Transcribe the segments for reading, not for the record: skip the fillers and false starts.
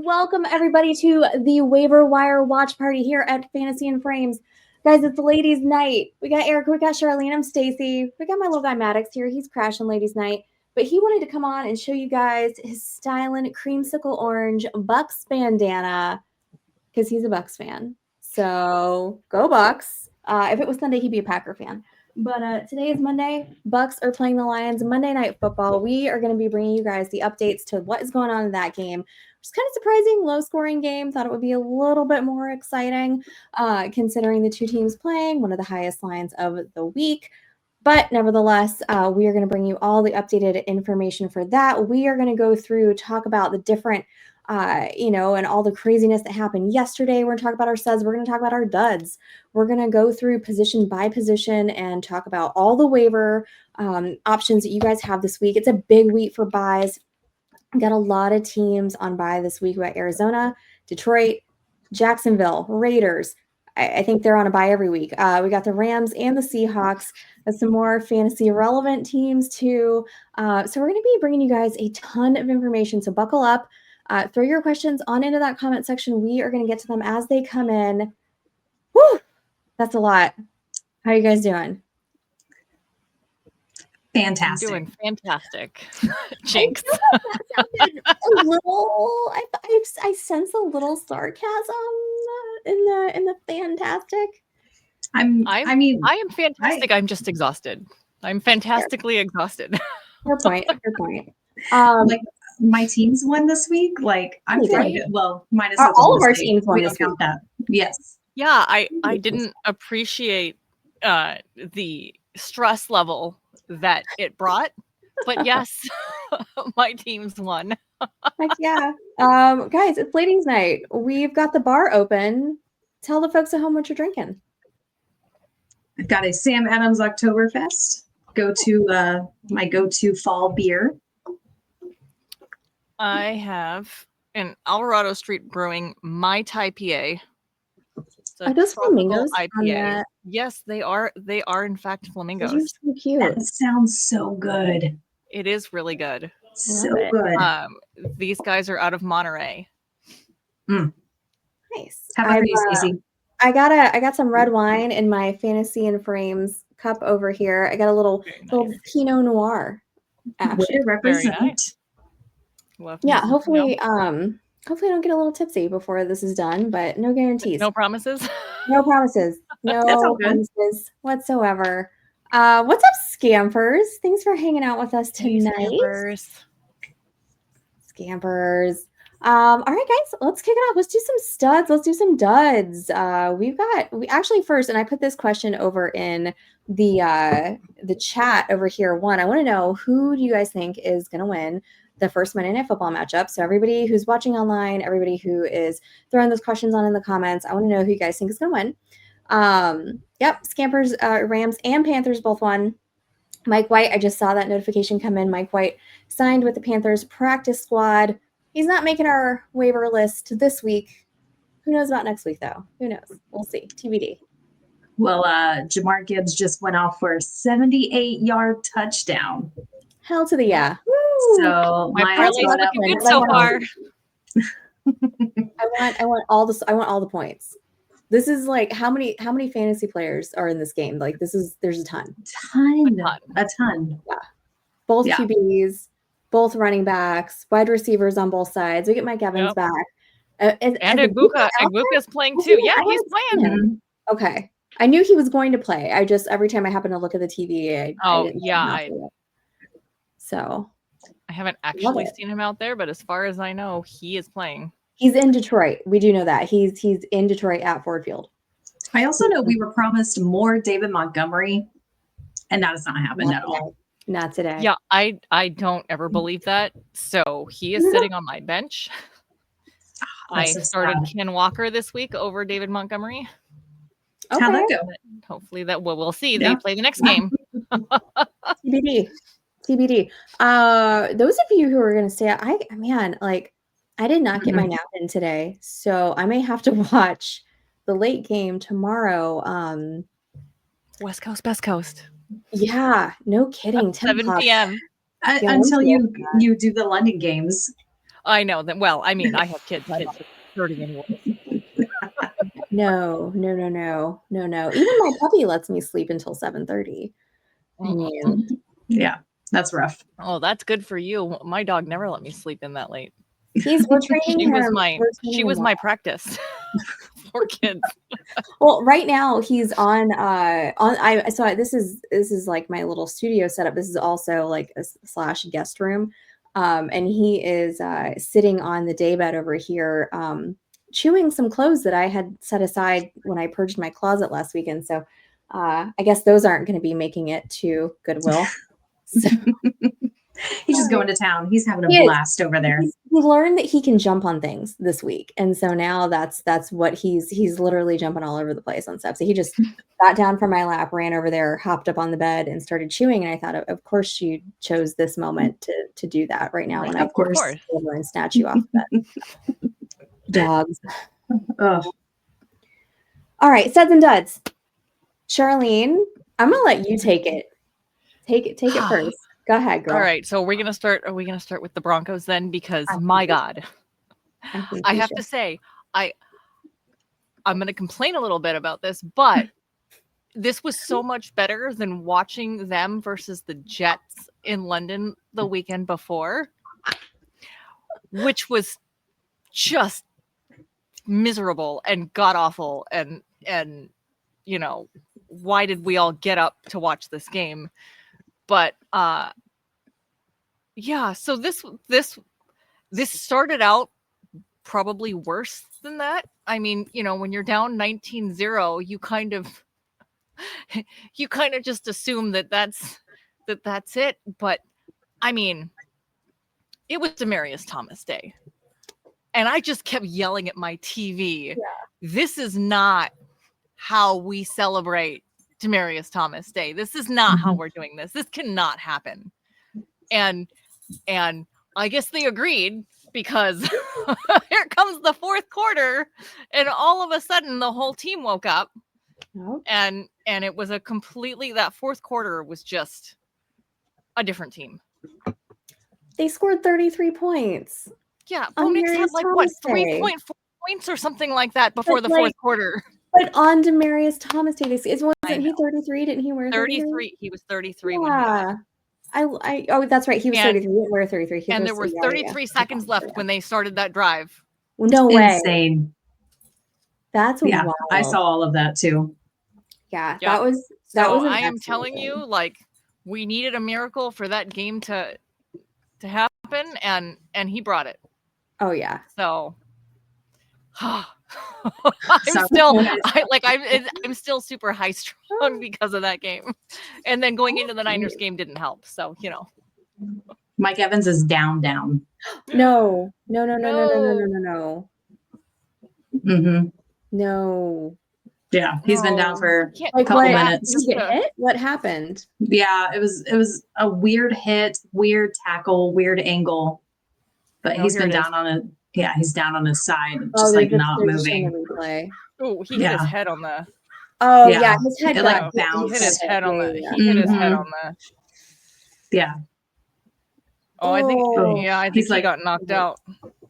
welcome everybody to the Waiver Wire watch party here at Fantasy and Frames. Guys, it's ladies' night. We got Erika, we got Sharlene, I'm Stacy. We got my little guy Maddox here. He's crashing ladies' night. But he wanted to come on and show you guys his styling creamsicle orange Bucks bandana because he's a Bucks fan. So go Bucks. If it was Sunday, he'd be a Packer fan. But today is Monday. Bucks are playing the Lions. Monday Night Football. We are going to be bringing you guys the updates to what is going on in that game. It's kind of surprising, low-scoring game. Thought it would be a little bit more exciting considering the two teams playing, one of the highest lines of the week. But nevertheless, we are going to bring you all the updated information for that. We are going to go through, talk about the different and all the craziness that happened yesterday. We're going to talk about our studs. We're going to talk about our duds. We're going to go through position by position and talk about all the waiver options that you guys have this week. It's a big week for buys. We got a lot of teams on bye this week. We got Arizona, Detroit, Jacksonville, Raiders. I think they're on a bye every week. We got the Rams and the Seahawks. Some more fantasy relevant teams too. So we're going to be bringing you guys a ton of information. So buckle up. Throw your questions on into that comment section. We are going to get to them as they come in. Woo! That's a lot. How are you guys doing? Fantastic. I'm doing fantastic. Jinx. A little. I sense a little sarcasm in the fantastic. I am fantastic. I'm just exhausted. I'm fantastically exhausted. Fair point. Like my teams won this week. Like I'm feeling good. Well, minus all of our teams won this week. That. Yes. Yeah, I didn't appreciate the stress level that it brought, but yes, my teams won. Heck yeah. Guys, it's ladies' night. We've got the bar open. Tell the folks at home what you're drinking. I've got a Sam Adams Oktoberfest. My go-to fall beer. I have an Alvarado Street Brewing Mai Tai PA. Are those flamingos? IPA. Yes, they are. They are in fact flamingos. Those are so cute. That sounds so good. It is really good. So good. These guys are out of Monterey. Nice. How about you, Stacey? I got some red wine in my Fantasy and Frames cup over here. I got a little Pinot Noir. Actually, way to represent. Very nice. Yeah, hopefully I don't get a little tipsy before this is done, but no guarantees. No promises? No promises. No promises whatsoever. What's up, Scampers? Thanks for hanging out with us tonight. Scampers. All right, guys, let's kick it off. Let's do some studs. Let's do some duds. We actually first, and I put this question over in the chat over here. One, I want to know, who do you guys think is going to win the first Monday Night Football matchup? So everybody who's watching online, everybody who is throwing those questions on in the comments, I want to know who you guys think is going to win. Yep, Scampers, Rams, and Panthers both won. Mike White, I just saw that notification come in. Mike White signed with the Panthers practice squad. He's not making our waiver list this week. Who knows about next week, though? Who knows? We'll see. TBD. Well, Jamar Gibbs just went off for a 78-yard touchdown. Hell to the yeah. So my parlay's looking good so far. I want all the points. This is like how many fantasy players are in this game? Like there's a ton. A ton. Yeah. Both QBs, both running backs, wide receivers on both sides. We get Mike Evans back. And Ibuka's playing too. Yeah, he's playing. Okay. I knew he was going to play. I just, every time I happen to look at the TV, So I haven't actually seen him out there, but as far as I know, he is playing. He's in Detroit. We do know that. He's in Detroit at Ford Field. I also know we were promised more David Montgomery, and that has not happened at all. Not today. Yeah, I don't ever believe that. So he is sitting on my bench. I started Ken Walker this week over David Montgomery. Okay. How'd that go? Hopefully we'll see. They play the next game. TBD. Those of you who are going to stay out, I did not get my nap in today, so I may have to watch the late game tomorrow. West Coast, Best Coast. Yeah, no kidding. 7 p.m. Until you do the London games. I know that. Well, I mean, I have kids. I'm not 30 anyway. No. Even my puppy lets me sleep until 7:30. I mean, Yeah, that's rough. Oh, that's good for you. My dog never let me sleep in that late. we're training him. She was my practice for kids. Well, right now he's on this is like my little studio setup. This is also like a slash guest room. And he is sitting on the daybed over here, chewing some clothes that I had set aside when I purged my closet last weekend. So I guess those aren't going to be making it to Goodwill. So, He's just going to town. He's having a blast over there. He learned that he can jump on things this week, and so now that's what he's literally jumping all over the place on stuff. So he just got down from my lap, ran over there, hopped up on the bed, and started chewing. And I thought, of course, she chose this moment to do that right now when I course over and snatch you off the bed. Dogs. Oh. All right, studs and duds. Charlene, I'm gonna let you take it. Take it first. Go ahead, girl. All right, so are we gonna start with the Broncos then? Because my God, I have to say, I'm gonna complain a little bit about this, but this was so much better than watching them versus the Jets in London the weekend before, which was just miserable and god awful, and you know, why did we all get up to watch this game? But yeah, so this started out probably worse than that. I mean, you know, when you're down 19-0, you kind of just assume that's it. But I mean, it was Demaryius Thomas Day. And I just kept yelling at my TV. Yeah. This is not how we celebrate Demaryius Thomas Day. This is not how we're doing this. This cannot happen. And I guess they agreed, because here comes the fourth quarter, and all of a sudden the whole team woke up. Nope. And it was that fourth quarter was just a different team. They scored 33 points. Yeah, Bo Nix had like what, 3.4 points or something like that before the fourth quarter. But on Demaryius Thomas Day, wasn't he 33? Didn't he wear 33? He was 33 when he got it. Oh, that's right. He was 33. He didn't wear 33. And there were 33 seconds left when they started that drive. No way. Insane. That's wild. I saw all of that too. Yeah, that was. I am telling you, like, we needed a miracle for that game to happen, and he brought it. Oh yeah. So I'm still super high strung because of that game, and then going into the Niners game didn't help. So, you know, Mike Evans is down. No. Mm-hmm. No. Yeah, he's been down for a couple minutes. Did he get hit? What happened? Yeah, it was a weird hit, weird tackle, weird angle, but he's been down on it. Yeah, he's down on his side, just like not moving. Oh, he hit his head on the. Oh yeah, his head got He bounced. hit his head on the. He hit his head on the. Yeah. Oh, I think he got knocked out.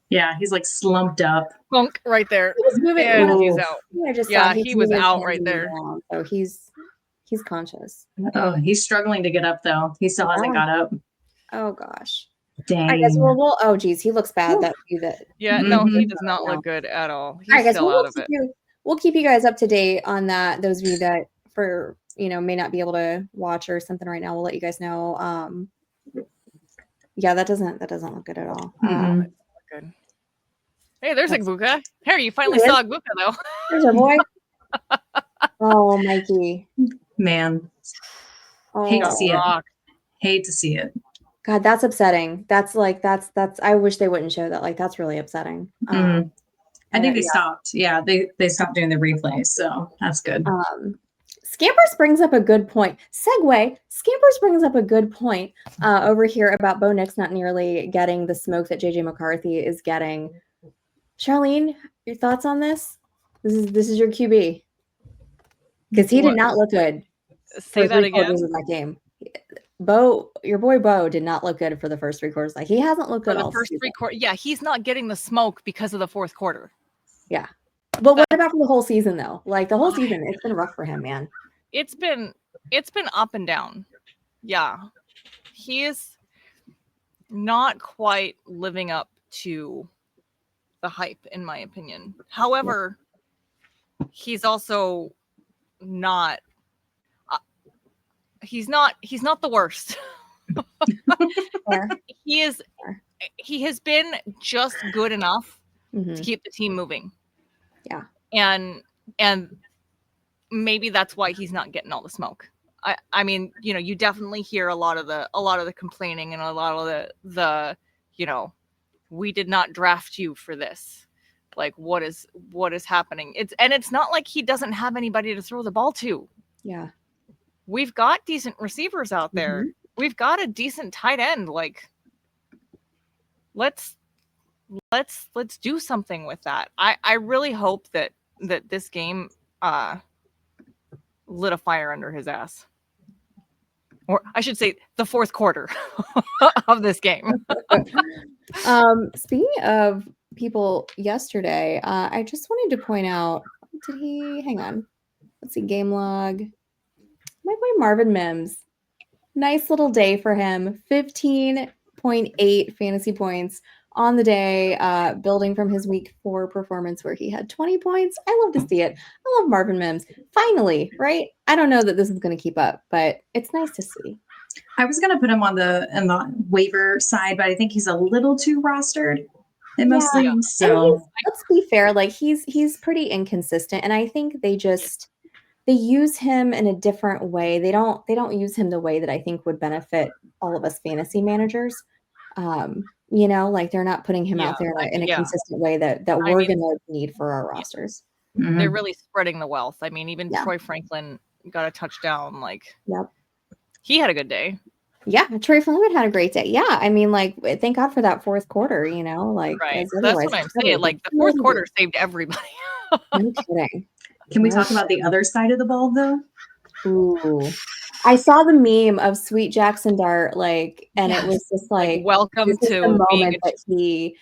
Yeah, he's like slumped up. Bunk right there. He was moving. And he's out. He was out right there. Down, so he's conscious. Oh, he's struggling to get up though. He still hasn't got up. Oh gosh. Dang. I guess oh geez, he looks bad. No, he does not look good at all. He's still out of it. We'll keep you guys up to date on that. Those of you that may not be able to watch or something right now, we'll let you guys know. Yeah, that doesn't look good at all. Good. Hey, there's Agbuka. Harry, you finally saw Agbuka though. There's our boy. Oh, Mikey. Man. Hate to see it. Hate to see it. God, that's upsetting. That's I wish they wouldn't show that. Like, that's really upsetting. I think they stopped. Yeah, they stopped doing the replays, so that's good. Scampers brings up a good point. Scampers brings up a good point over here about Bo Nix not nearly getting the smoke that JJ McCarthy is getting. Charlene, your thoughts on this? This is your QB. Because he did not look good. Say that again. Of that game. your boy Bo did not look good for the first 3 quarters. Like he hasn't looked good For all the first season. 3 quarters. Yeah, he's not getting the smoke because of the fourth quarter. Yeah. But what about for the whole season though? Like the whole season, it's been rough for him, man. It's been up and down. Yeah. He is not quite living up to the hype, in my opinion. However, he's also not he's not the worst. He has been just good enough to keep the team moving. Yeah. And maybe that's why he's not getting all the smoke. I mean, you know, you definitely hear a lot of the complaining and a lot of the you know, we did not draft you for this. Like what is happening? It's not like he doesn't have anybody to throw the ball to. Yeah. We've got decent receivers out there. We've got a decent tight end. Like let's do something with that. I really hope that this game lit a fire under his ass. Or I should say the fourth quarter of this game. Speaking of people yesterday, I just wanted to point out, hang on. Let's see, game log. My boy Marvin Mims. Nice little day for him. 15.8 fantasy points on the day, building from his week 4 performance where he had 20 points. I love to see it. I love Marvin Mims. Finally, right? I don't know that this is going to keep up, but it's nice to see. I was going to put him on the waiver side, but I think he's a little too rostered. Mostly, so let's be fair. Like he's pretty inconsistent, and I think they use him in a different way. They don't use him the way that I think would benefit all of us fantasy managers. You know, like they're not putting him out there in a consistent way that we're going to need for our rosters. They're really spreading the wealth. I mean, even Troy Franklin got a touchdown. Like, he had a good day. Yeah, Troy Franklin had a great day. Yeah, I mean, like, thank God for that fourth quarter. You know, like, that's what I'm saying. Like, the fourth quarter saved everybody. No kidding. Can we talk about the other side of the ball, though? Ooh. I saw the meme of Sweet Jackson Dart, like, and it was just like welcome to the moment that he,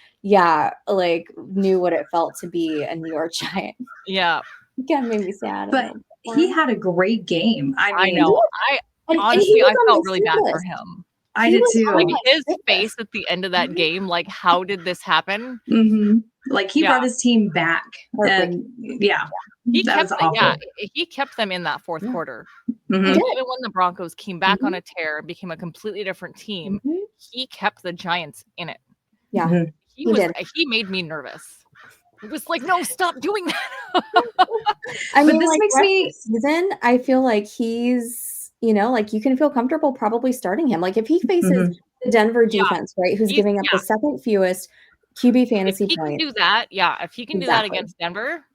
like, knew what it felt to be a New York Giant. Yeah. Again, made me sad. But he had a great game. I know. Honestly, I felt really bad for him. I did too. Like his face at the end of that game, like, how did this happen? Like he brought his team back. And he kept them in that fourth quarter. Like, even when the Broncos came back on a tear and became a completely different team, he kept the Giants in it. Yeah. He made me nervous. It was like, no, stop doing that. I mean, this makes me season. I feel like he's, you know, like you can feel comfortable probably starting him. Like if he faces the Denver defense, right, who's giving up the second fewest QB fantasy points. If he can do that, if he can do that against Denver,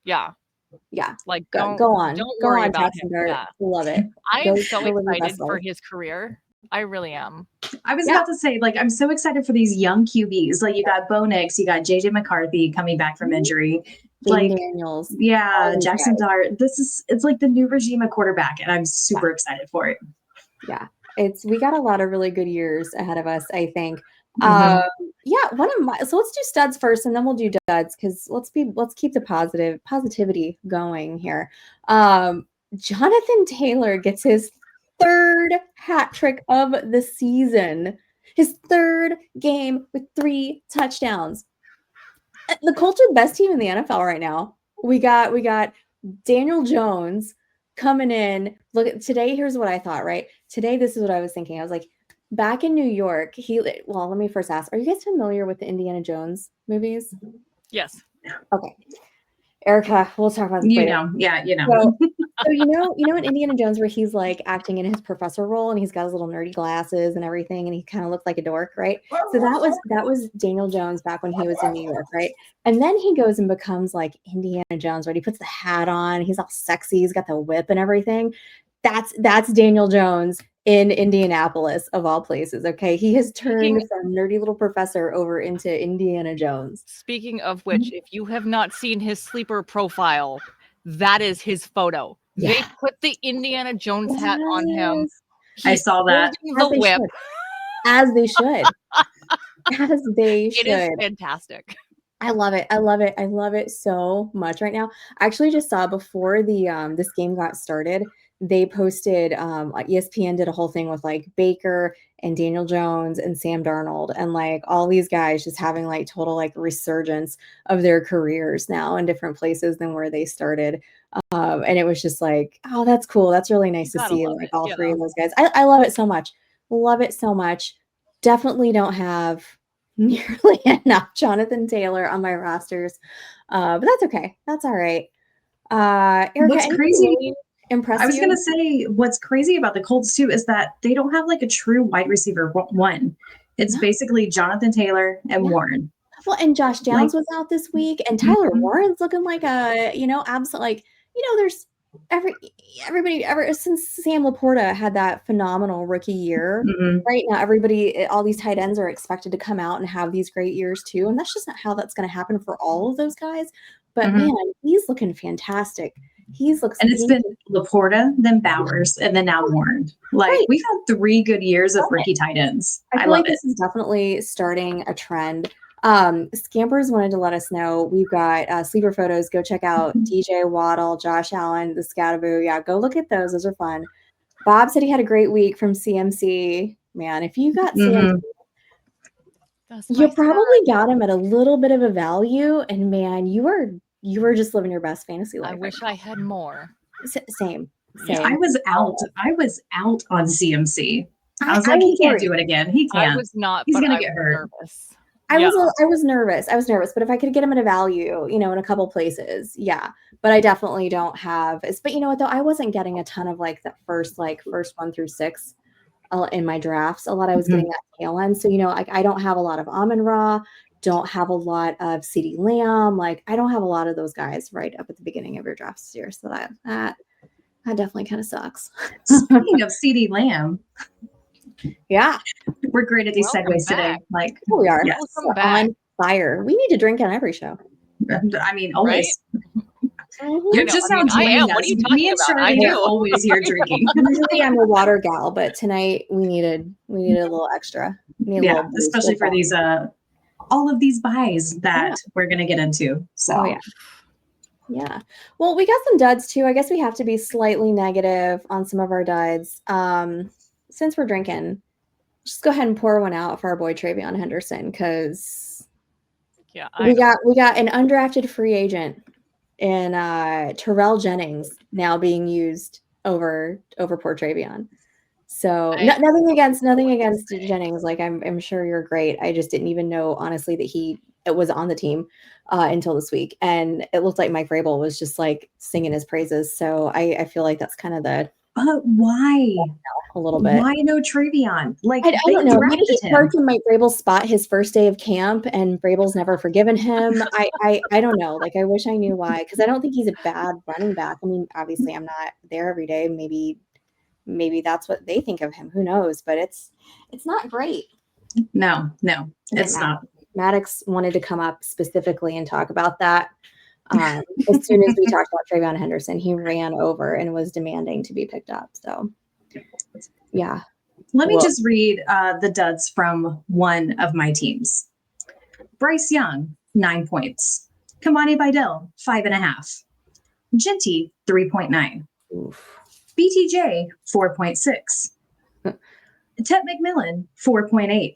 like go on, don't worry about Jackson him. Dart. Love it. I am so excited for his career. I really am. I was about to say, like, I'm so excited for these young QBs. Like, you got Bo Nix, you got JJ McCarthy coming back from injury. Like, Daniels. Yeah, Jackson Dart. It's like the new regime of quarterback, and I'm super excited for it. Yeah, we got a lot of really good years ahead of us, I think. So let's do studs first, and then we'll do duds because let's keep the positivity going here. Jonathan Taylor gets his 3rd hat trick of the season, his 3rd game with 3 touchdowns. The Colts are the best team in the NFL right now. We got Daniel Jones coming in. Look at today. Here's what I thought, right? Today, this is what I was thinking. I was like, back in New York, let me first ask, are you guys familiar with the Indiana Jones movies? Yes. Okay. Erika, we'll talk about this later. So you know in Indiana Jones where he's like acting in his professor role and he's got his little nerdy glasses and everything and he kind of looked like a dork, right? So that was Daniel Jones back when he was in New York, right? And then he goes and becomes like Indiana Jones, right? He puts the hat on, he's all sexy, he's got the whip and everything. That's Daniel Jones in Indianapolis, of all places. Okay, he has turned from nerdy little professor over into Indiana Jones. Speaking of which, if you have not seen his sleeper profile, that is his photo. They put the Indiana Jones hat on him I saw that. The whip. As they should. As they should. It is fantastic. I love it. I love it. I love it so much right now. I actually just saw before the this game got started, they posted ESPN did a whole thing with like Baker and Daniel Jones and Sam Darnold and like all these guys just having like total like resurgence of their careers now in different places than where they started. And it was just like, oh, that's cool. That's really nice to see like all three of those guys. I love it so much. Love it so much. Definitely don't have nearly enough Jonathan Taylor on my rosters, but that's okay. That's all right. Erika, what's crazy? Really I was going to say what's crazy about the Colts too is that they don't have like a true wide receiver one. It's basically Jonathan Taylor and Warren. Well, and Josh Downs was out this week, and Tyler Warren's looking like a absolute like there's everybody ever since Sam Laporta had that phenomenal rookie year. Right now, all these tight ends are expected to come out and have these great years too, and that's just not how that's going to happen for all of those guys. But man, he's looking fantastic. It's been Laporta, then Bowers, and then now Warren. Like we've had 3 good years of rookie tight ends. I feel like this is definitely starting a trend. Scampers wanted to let us know we've got sleeper photos. Go check out DJ Waddle, Josh Allen, the Scataboo. Yeah, go look at those. Those are fun. Bob said he had a great week from CMC. Man, if you got CMC, you probably got him at a little bit of a value. And man, you were just living your best fantasy life. I wish I had more. Same. I was out on CMC. I was like, he can't do it again. He can't. I was not. He's gonna get hurt. Nervous. I was nervous. But if I could get him at a value, in a couple places, yeah. But I definitely don't have. But you know what though, I wasn't getting a ton of like the first 1 through 6 in my drafts. A lot I was getting that tail end. So I don't have a lot of Amon-Ra. Don't have a lot of CeeDee Lamb. Like I don't have a lot of those guys right up at the beginning of your draft this year. So that definitely kind of sucks. Speaking of CeeDee Lamb. Yeah. We're great at these segues today. Like we are. Yes. On fire. We need to drink on every show. I mean, always. Right? You're just now joining us. What are you talking Me and about? Sharlene are always here drinking. Usually I'm a water gal, but tonight we needed a little extra. Especially for these all of these buys that we're gonna get into. So yeah. Well, we got some duds too. I guess we have to be slightly negative on some of our duds. Since we're drinking, just go ahead and pour one out for our boy Travion Henderson because we got an undrafted free agent in Terrell Jennings now being used over poor Travion. So nothing against Jennings. Like I'm sure you're great. I just didn't even know honestly that it was on the team until this week, and it looked like Mike Vrabel was just like singing his praises. So I feel like that's kind of the. But why? A little bit. Why no Travion? Like I don't know. Maybe he parked in Mike Vrabel's spot his first day of camp, and Vrabel's never forgiven him. I don't know. Like I wish I knew why, because I don't think he's a bad running back. I mean, obviously I'm not there every day. Maybe that's what they think of him. Who knows? But it's not great. No, it's not. Maddox wanted to come up specifically and talk about that. As soon as we talked about Travion Henderson, he ran over and was demanding to be picked up. So, yeah. Let me just read the duds from one of my teams. Bryce Young, 9 points. Kamani Vidal, 5.5. Genty, 3.9. BTJ, 4.6. Tet McMillan, 4.8.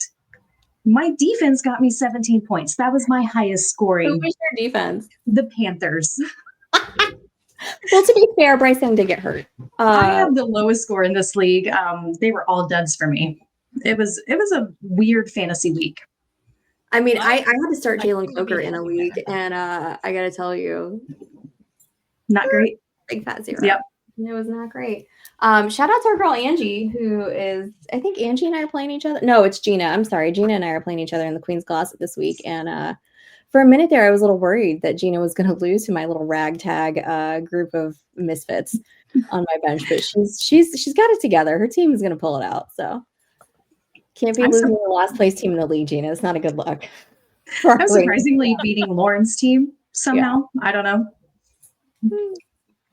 My defense got me 17 points. That was my highest scoring. Who was your defense? The Panthers. Well, to be fair, Bryce Young did get hurt. I have the lowest score in this league. They were all duds for me. It was a weird fantasy week. I mean, I had to start Jalen Coker in a league, and I got to tell you, not great. Big fat zero. Yep. It was not great. Shout out to our girl Angie, who is, I think Angie and I are playing each other. No, it's Gina. I'm sorry. Gina and I are playing each other in the Queen's Closet this week. And for a minute there, I was a little worried that Gina was going to lose to my little ragtag group of misfits on my bench. But she's got it together. Her team is going to pull it out. So can't be losing the last place team in the league, Gina. It's not a good look. I'm surprisingly beating Lauren's team somehow. Yeah. I don't know.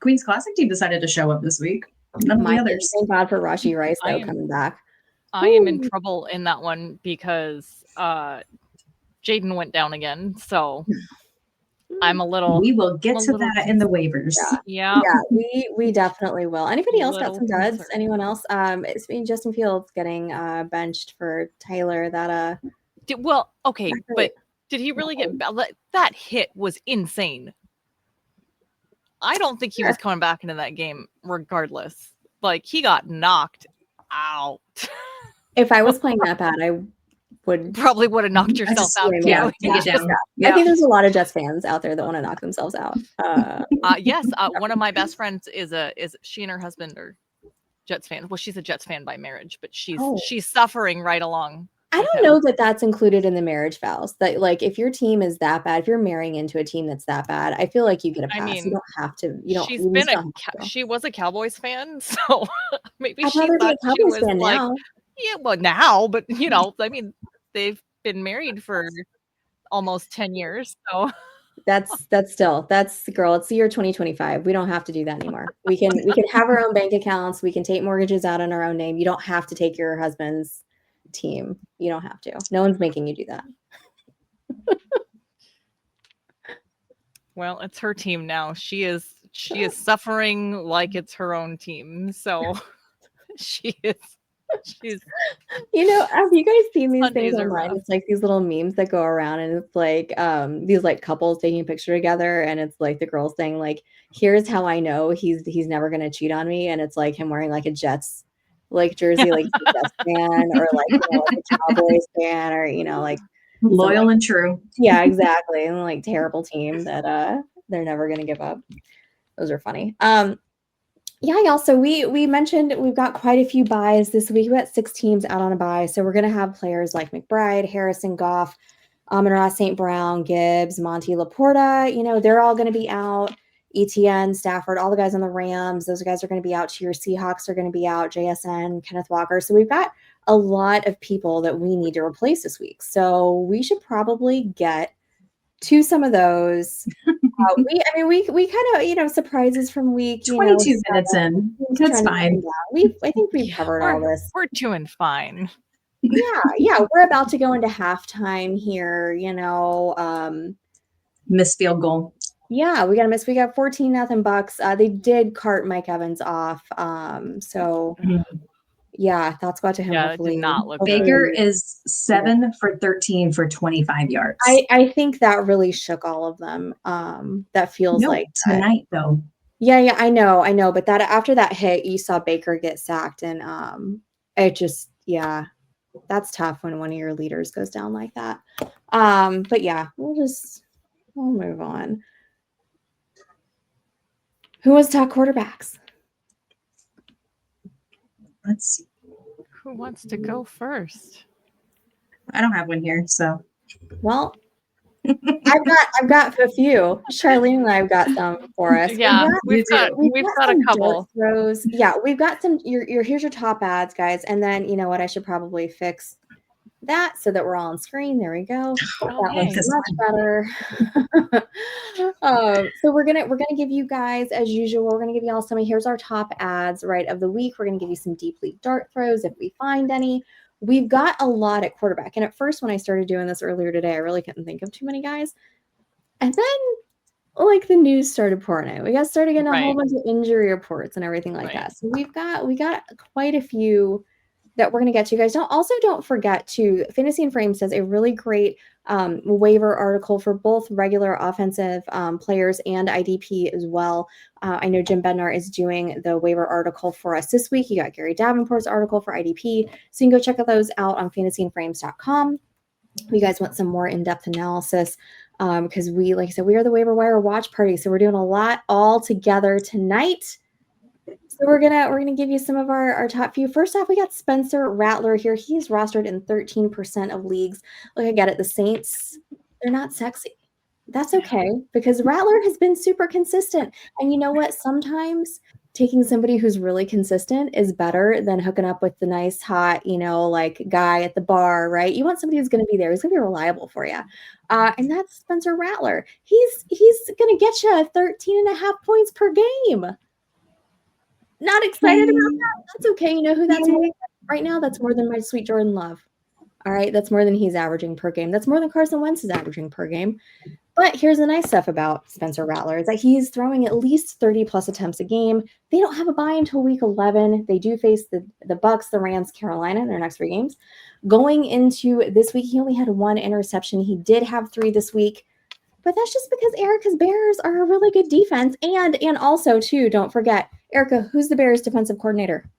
Queen's Classic team decided to show up this week. None of the others. Thank God for Rashi Rice I though am- coming back. I am in trouble in that one because Jaden went down again. So I'm a little. We will get I'm a to little that in the waivers. Yeah. We definitely will. Anybody else got Little some duds? concerned. Anyone else? It's been Justin Fields getting benched for Tyler. That Well, okay, Not but great. did he really get that hit was insane. I don't think he was coming back into that game regardless. Like he got knocked out. if I was playing that bad, I would Probably would have knocked yourself out too. Yeah, take it down. I Yeah. think there's a lot of Jets fans out there that want to knock themselves out. Yes, one of my best friends is she and her husband are Jets fans. Well, she's a Jets fan by marriage, but she's suffering right along. I don't know that that's included in the marriage vows. That like if your team is that bad, if you're marrying into a team that's that bad, I feel like you get a pass. I mean, you don't have to. You don't. She's been she was a Cowboys fan, so maybe she rather be thought a she Cowboys was fan like, now. yeah, well now, but you know, I mean, they've been married for almost 10 years, so That's girl. It's the year 2025. We don't have to do that anymore. We can have our own bank accounts. We can take mortgages out in our own name. You don't have to take your husband's team. You don't have to. No one's making you do that. well, it's her team now. She is suffering like it's her own team. So she's You know, have you guys seen these Sundays things are online? rough. It's like these little memes that go around and it's like these like couples taking a picture together and it's like the girl saying like, here's how I know he's never gonna cheat on me, and it's like him wearing like a Jets like jersey, like he's a Jets fan, or like, you know, like a Cowboys fan, or you know, like loyal and true. Yeah, exactly. And like terrible team that they're never gonna give up. Those are funny. Yeah, y'all. So we mentioned we've got quite a few buys this week. We got 6 teams out on a buy. So we're gonna have players like McBride, Harrison, Goff, Amon-Ra St. Brown, Gibbs, Monty Laporta. You know, they're all gonna be out. ETN, Stafford, all the guys on the Rams, those guys are going to be out to your Seahawks are going to be out, JSN, Kenneth Walker. So we've got a lot of people that we need to replace this week. So we should probably get to some of those. We kind of, you know, surprises from week 22 minutes in. That's fine. I think we've covered all this. We're doing fine. Yeah. We're about to go into halftime here, you know. Missed field goal. Yeah, we got 14-0 Bucks. They did cart Mike Evans off. So yeah, thoughts go out to him. Yeah, Hopefully. it did not look Baker is 7 for 13 for 25 yards. I think that really shook all of them. That feels like tonight though. Yeah, I know. But that after that hit, you saw Baker get sacked, and it just that's tough when one of your leaders goes down like that. But yeah, we'll move on. Who wants to talk quarterbacks? Let's see. Who wants to go first? I don't have one here, so. Well, I've got a few. Charlene and I've got some for us. Yeah, we've got a couple throws. Yeah, we've got some. Here's your top ads, guys, and then you know what? I should probably fix that so that we're all on screen. There we go. That looks much better. So we're gonna give you guys, as usual, we're gonna give you all some. Here's our top ads right of the week. We're gonna give you some deep league dart throws if we find any. We've got a lot at quarterback, and at first when I started doing this earlier today, I really couldn't think of too many guys, and then like the news started pouring out. We got started getting a whole bunch of injury reports and everything like that. So we got quite a few that we're going to get to. You guys don't forget to Fantasy and Frames does a really great waiver article for both regular offensive players and IDP as well. I know Jim Bednar is doing the waiver article for us this week. You got Gary Davenport's article for IDP. So you can go check those out on fantasyandframes.com. If you guys want some more in-depth analysis, because we, like I said, we are the waiver wire watch party. So we're doing a lot all together tonight. So we're gonna give you some of our top few. First off, we got Spencer Rattler here. He's rostered in 13% of leagues. Look, I get it. The Saints, they're not sexy. That's okay, because Rattler has been super consistent. And you know what? Sometimes taking somebody who's really consistent is better than hooking up with the nice, hot, you know, like guy at the bar, right? You want somebody who's going to be there. He's going to be reliable for you. And that's Spencer Rattler. He's going to get you 13.5 points per game. Not excited about that. That's okay. You know who that's more than right now? That's more than my sweet Jordan Love. All right, that's more than he's averaging per game. That's more than Carson Wentz is averaging per game. But here's the nice stuff about Spencer Rattler is that he's throwing at least 30 plus attempts a game. They don't have a bye until week 11. They do face the Bucks, the Rams, Carolina in their next 3 games. Going into this week, he only had 1 interception. He did have 3 this week. But that's just because Erika's Bears are a really good defense. And also, too, don't forget, Erika, who's the Bears defensive coordinator?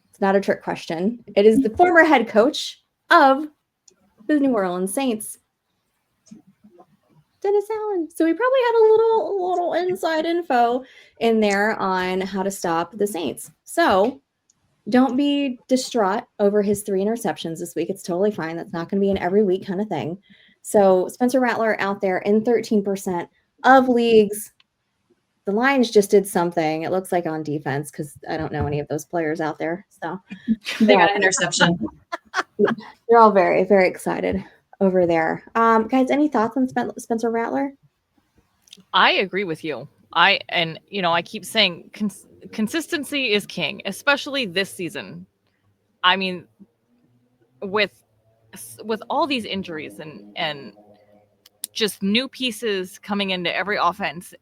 It's not a trick question. It is the former head coach of the New Orleans Saints, Dennis Allen. So we probably had a little inside info in there on how to stop the Saints. So don't be distraught over his 3 interceptions this week. It's totally fine. That's not going to be an every week kind of thing. So Spencer Rattler out there in 13% of leagues. The Lions just did something, it looks like, on defense, because I don't know any of those players out there. So they got an interception. They're all very, very excited over there. Guys, any thoughts on Spencer Rattler? I agree with you. I keep saying consistency is king, especially this season. I mean, with all these injuries and just new pieces coming into every offense,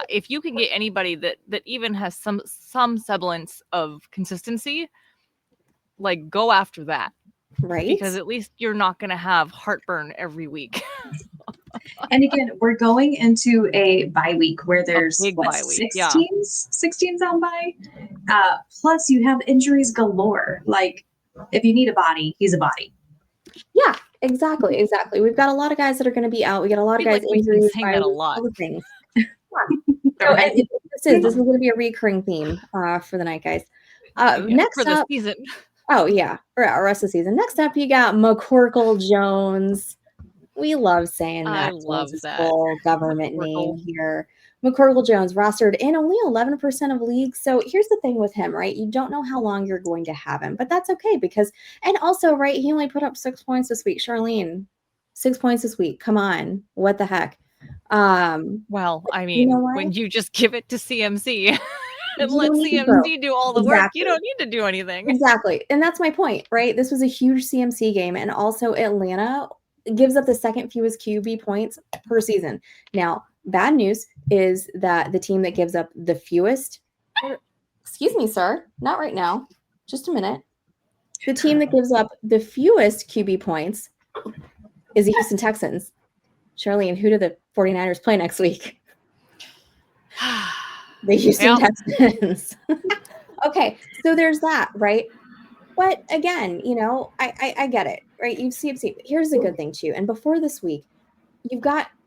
if you can get anybody that even has some semblance of consistency, like, go after that. Right. Because at least you're not going to have heartburn every week. And again, we're going into a bye week where there's 6 yeah. teams? 6 teams on bye. Plus, you have injuries galore. Like, if you need a body, he's a body. Yeah, exactly. We've got a lot of guys that are going to be out. We got a lot of guys injuries. Saying that a lot. All the things. This is going to be a recurring theme for the night, guys. Next for the season. Oh yeah, for the rest of the season. Next up, you got McCorkle Jones. We love saying that. I love that full government name here. McCorkle Jones rostered in only 11% of leagues. So here's the thing with him, right? You don't know how long you're going to have him, but that's okay and also, right, he only put up 6 points this week. Charlene, 6 points this week. Come on. What the heck? Well, I mean, when you just give it to CMC and let CMC do all the work, you don't need to do anything. Exactly. And that's my point, right? This was a huge CMC game. And also Atlanta gives up the second fewest QB points per season. Now, bad news is that the team that gives up the fewest, excuse me, sir, not right now, just a minute. The team that gives up the fewest QB points is the Houston Texans. Charlene, who do the 49ers play next week? The Houston Texans. Okay, so there's that, right? But again, I get it, right? You see, here's the good thing too. And before this week,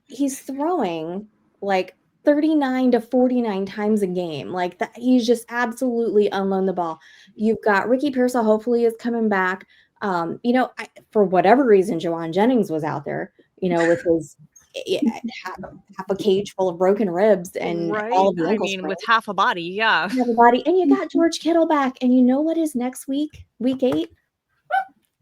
he's throwing like 39 to 49 times a game. Like that, he's just absolutely unloading the ball. You've got Ricky Pearsall, hopefully, is coming back. For whatever reason, Jawan Jennings was out there, with his half a cage full of broken ribs and all of the ankle sprains. With half a body, yeah. Half a body. And you got George Kittle back. And you know what is next week? Week 8?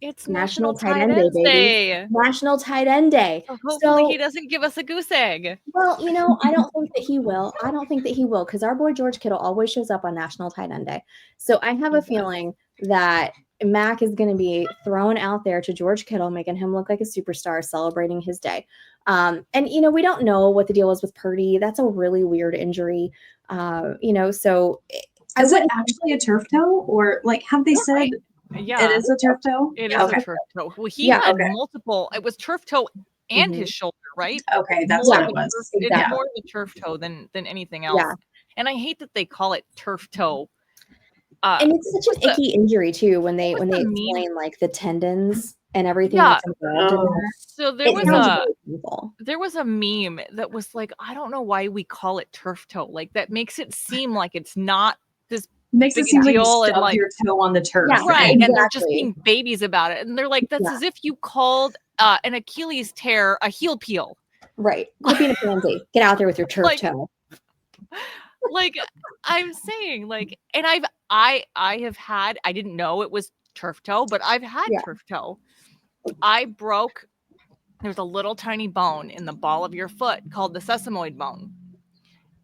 It's National Tight End Day, baby. National Tight End Day. So hopefully he doesn't give us a goose egg. Well, I don't think that he will. Because our boy George Kittle always shows up on National Tight End Day. So I have a feeling that Mac is going to be thrown out there to George Kittle, making him look like a superstar, celebrating his day. And we don't know what the deal is with Purdy. That's a really weird injury. So is it actually a turf toe, or have they said? Yeah, it is a turf toe. It is a turf toe. Well, he had multiple. It was turf toe and his shoulder, right? Okay, that's what it was. It's more the turf toe than anything else. Yeah. And I hate that they call it turf toe. And it's such an icky injury too when they explain like the tendons and everything. Yeah. So there was a meme that was like, I don't know why we call it turf toe. Like that makes it seem like it's not this. Makes it seem like you stub your toe on the turf. Yeah, right. Exactly. And they're just being babies about it. And they're like, that's as if you called an Achilles tear a heel peel. Right. Quit being a pansy. Get out there with your turf toe. Like I'm saying, and I have had, I didn't know it was turf toe, but I've had turf toe. There's a little tiny bone in the ball of your foot called the sesamoid bone.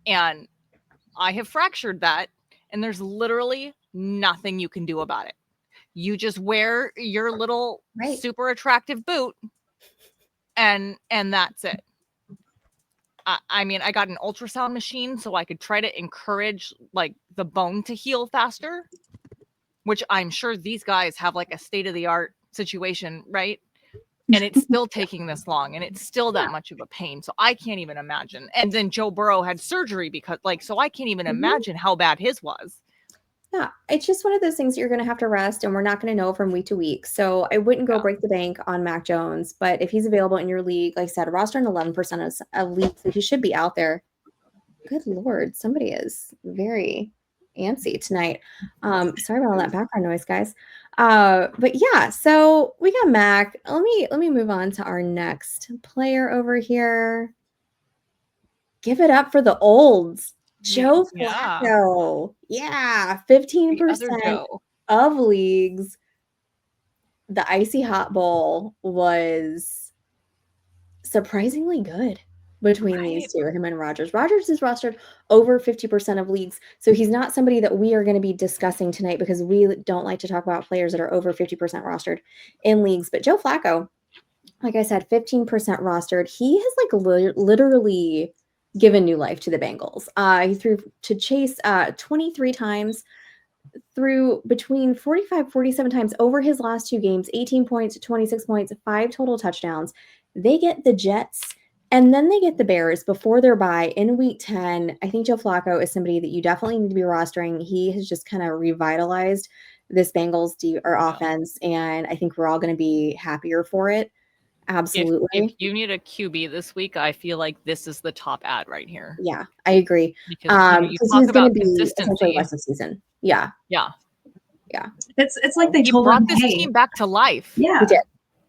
And I have fractured that, and there's literally nothing you can do about it. You just wear your little super attractive boot, and that's it. I mean, I got an ultrasound machine so I could try to encourage like the bone to heal faster, which I'm sure these guys have like a state-of-the-art situation, right? And it's still taking this long, and it's still that much of a pain. So I can't even imagine. And then Joe Burrow had surgery because so I can't even imagine how bad his was. Yeah, it's just one of those things you're going to have to rest, and we're not going to know from week to week. So I wouldn't go break the bank on Mac Jones, but if he's available in your league, like I said, roster in 11% of leagues, so he should be out there. Good Lord, somebody is very antsy tonight. Sorry about all that background noise, guys. But yeah, so we got Mac. Let me move on to our next player over here. Give it up for the olds. Joe Flacco. Yeah, 15% of leagues. The Icy Hot Bowl was surprisingly good between these two, him and Rodgers. Rodgers is rostered over 50% of leagues, so he's not somebody that we are going to be discussing tonight because we don't like to talk about players that are over 50% rostered in leagues. But Joe Flacco, like I said, 15% rostered. He has like literally given new life to the Bengals. He threw to Chase 23 times, threw between 45, 47 times over his last two games, 18 points, 26 points, 5 total touchdowns. They get the Jets, and then they get the Bears before their bye in week 10. I think Joe Flacco is somebody that you definitely need to be rostering. He has just kind of revitalized this Bengals offense, and I think we're all going to be happier for it. Absolutely. If you need a QB this week, I feel like this is the top ad right here. Yeah, I agree. Because you talk about consistency. Rest of the season. Yeah. It's like they told brought him, this team back to life. Yeah, he did.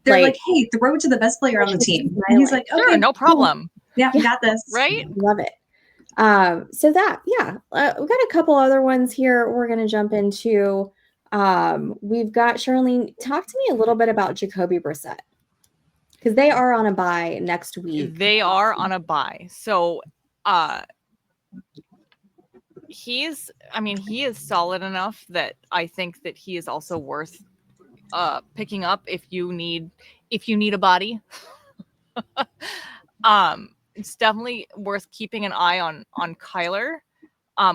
They're like, hey, throw it to the best player on the team. And he's like, okay, sure, no problem. Yeah, we got this. Right? Love it. So that, we've got a couple other ones here we're going to jump into. We've got Sharlene. Talk to me a little bit about Jacoby Brissett, because they are on a bye next week. They are on a bye. So he is solid enough that I think that he is also worth picking up if you need a body. It's definitely worth keeping an eye on Kyler.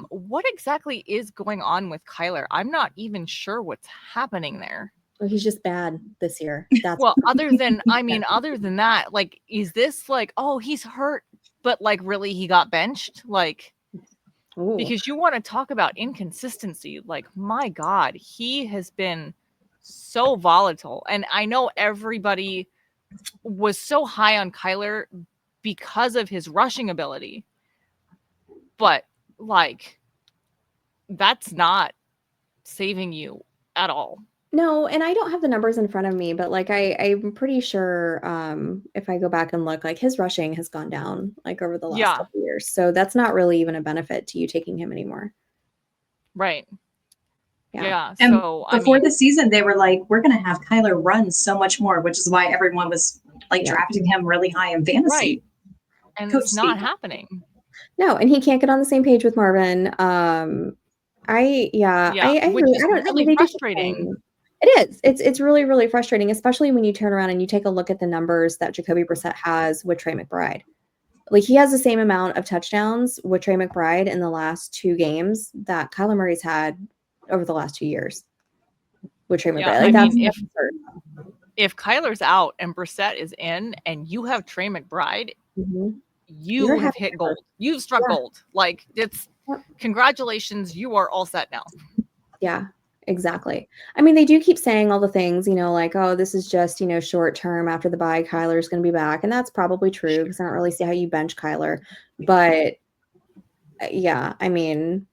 What exactly is going on with Kyler? I'm not even sure what's happening there. Well, he's just bad this year. That's other than that, like, is this like, oh, he's hurt, but like really he got benched? Like, because you want to talk about inconsistency. Like, my God, he has been so volatile. And I know everybody was so high on Kyler because of his rushing ability. But like, that's not saving you at all. No, and I don't have the numbers in front of me, but like I'm pretty sure if I go back and look, like his rushing has gone down like over the last couple years. So that's not really even a benefit to you taking him anymore. Right. Yeah. And so before the season, they were like, we're going to have Kyler run so much more, which is why everyone was like drafting him really high in fantasy. Right. And it's not happening. No, and he can't get on the same page with Marvin. I which is really frustrating. It is. It's really, really frustrating, especially when you turn around and you take a look at the numbers that Jacoby Brissett has with Trey McBride. Like, he has the same amount of touchdowns with Trey McBride in the last 2 games that Kyler Murray's had over the last 2 years with Trey McBride. Like, if Kyler's out and Brissett is in and you have Trey McBride, you have hit gold. You've struck gold. Like, it's congratulations. You are all set now. Yeah. Exactly. I mean, they do keep saying all the things, like, oh, this is just, short term after the bye. Kyler's going to be back. And that's probably true because I don't really see how you bench Kyler. But yeah, I mean,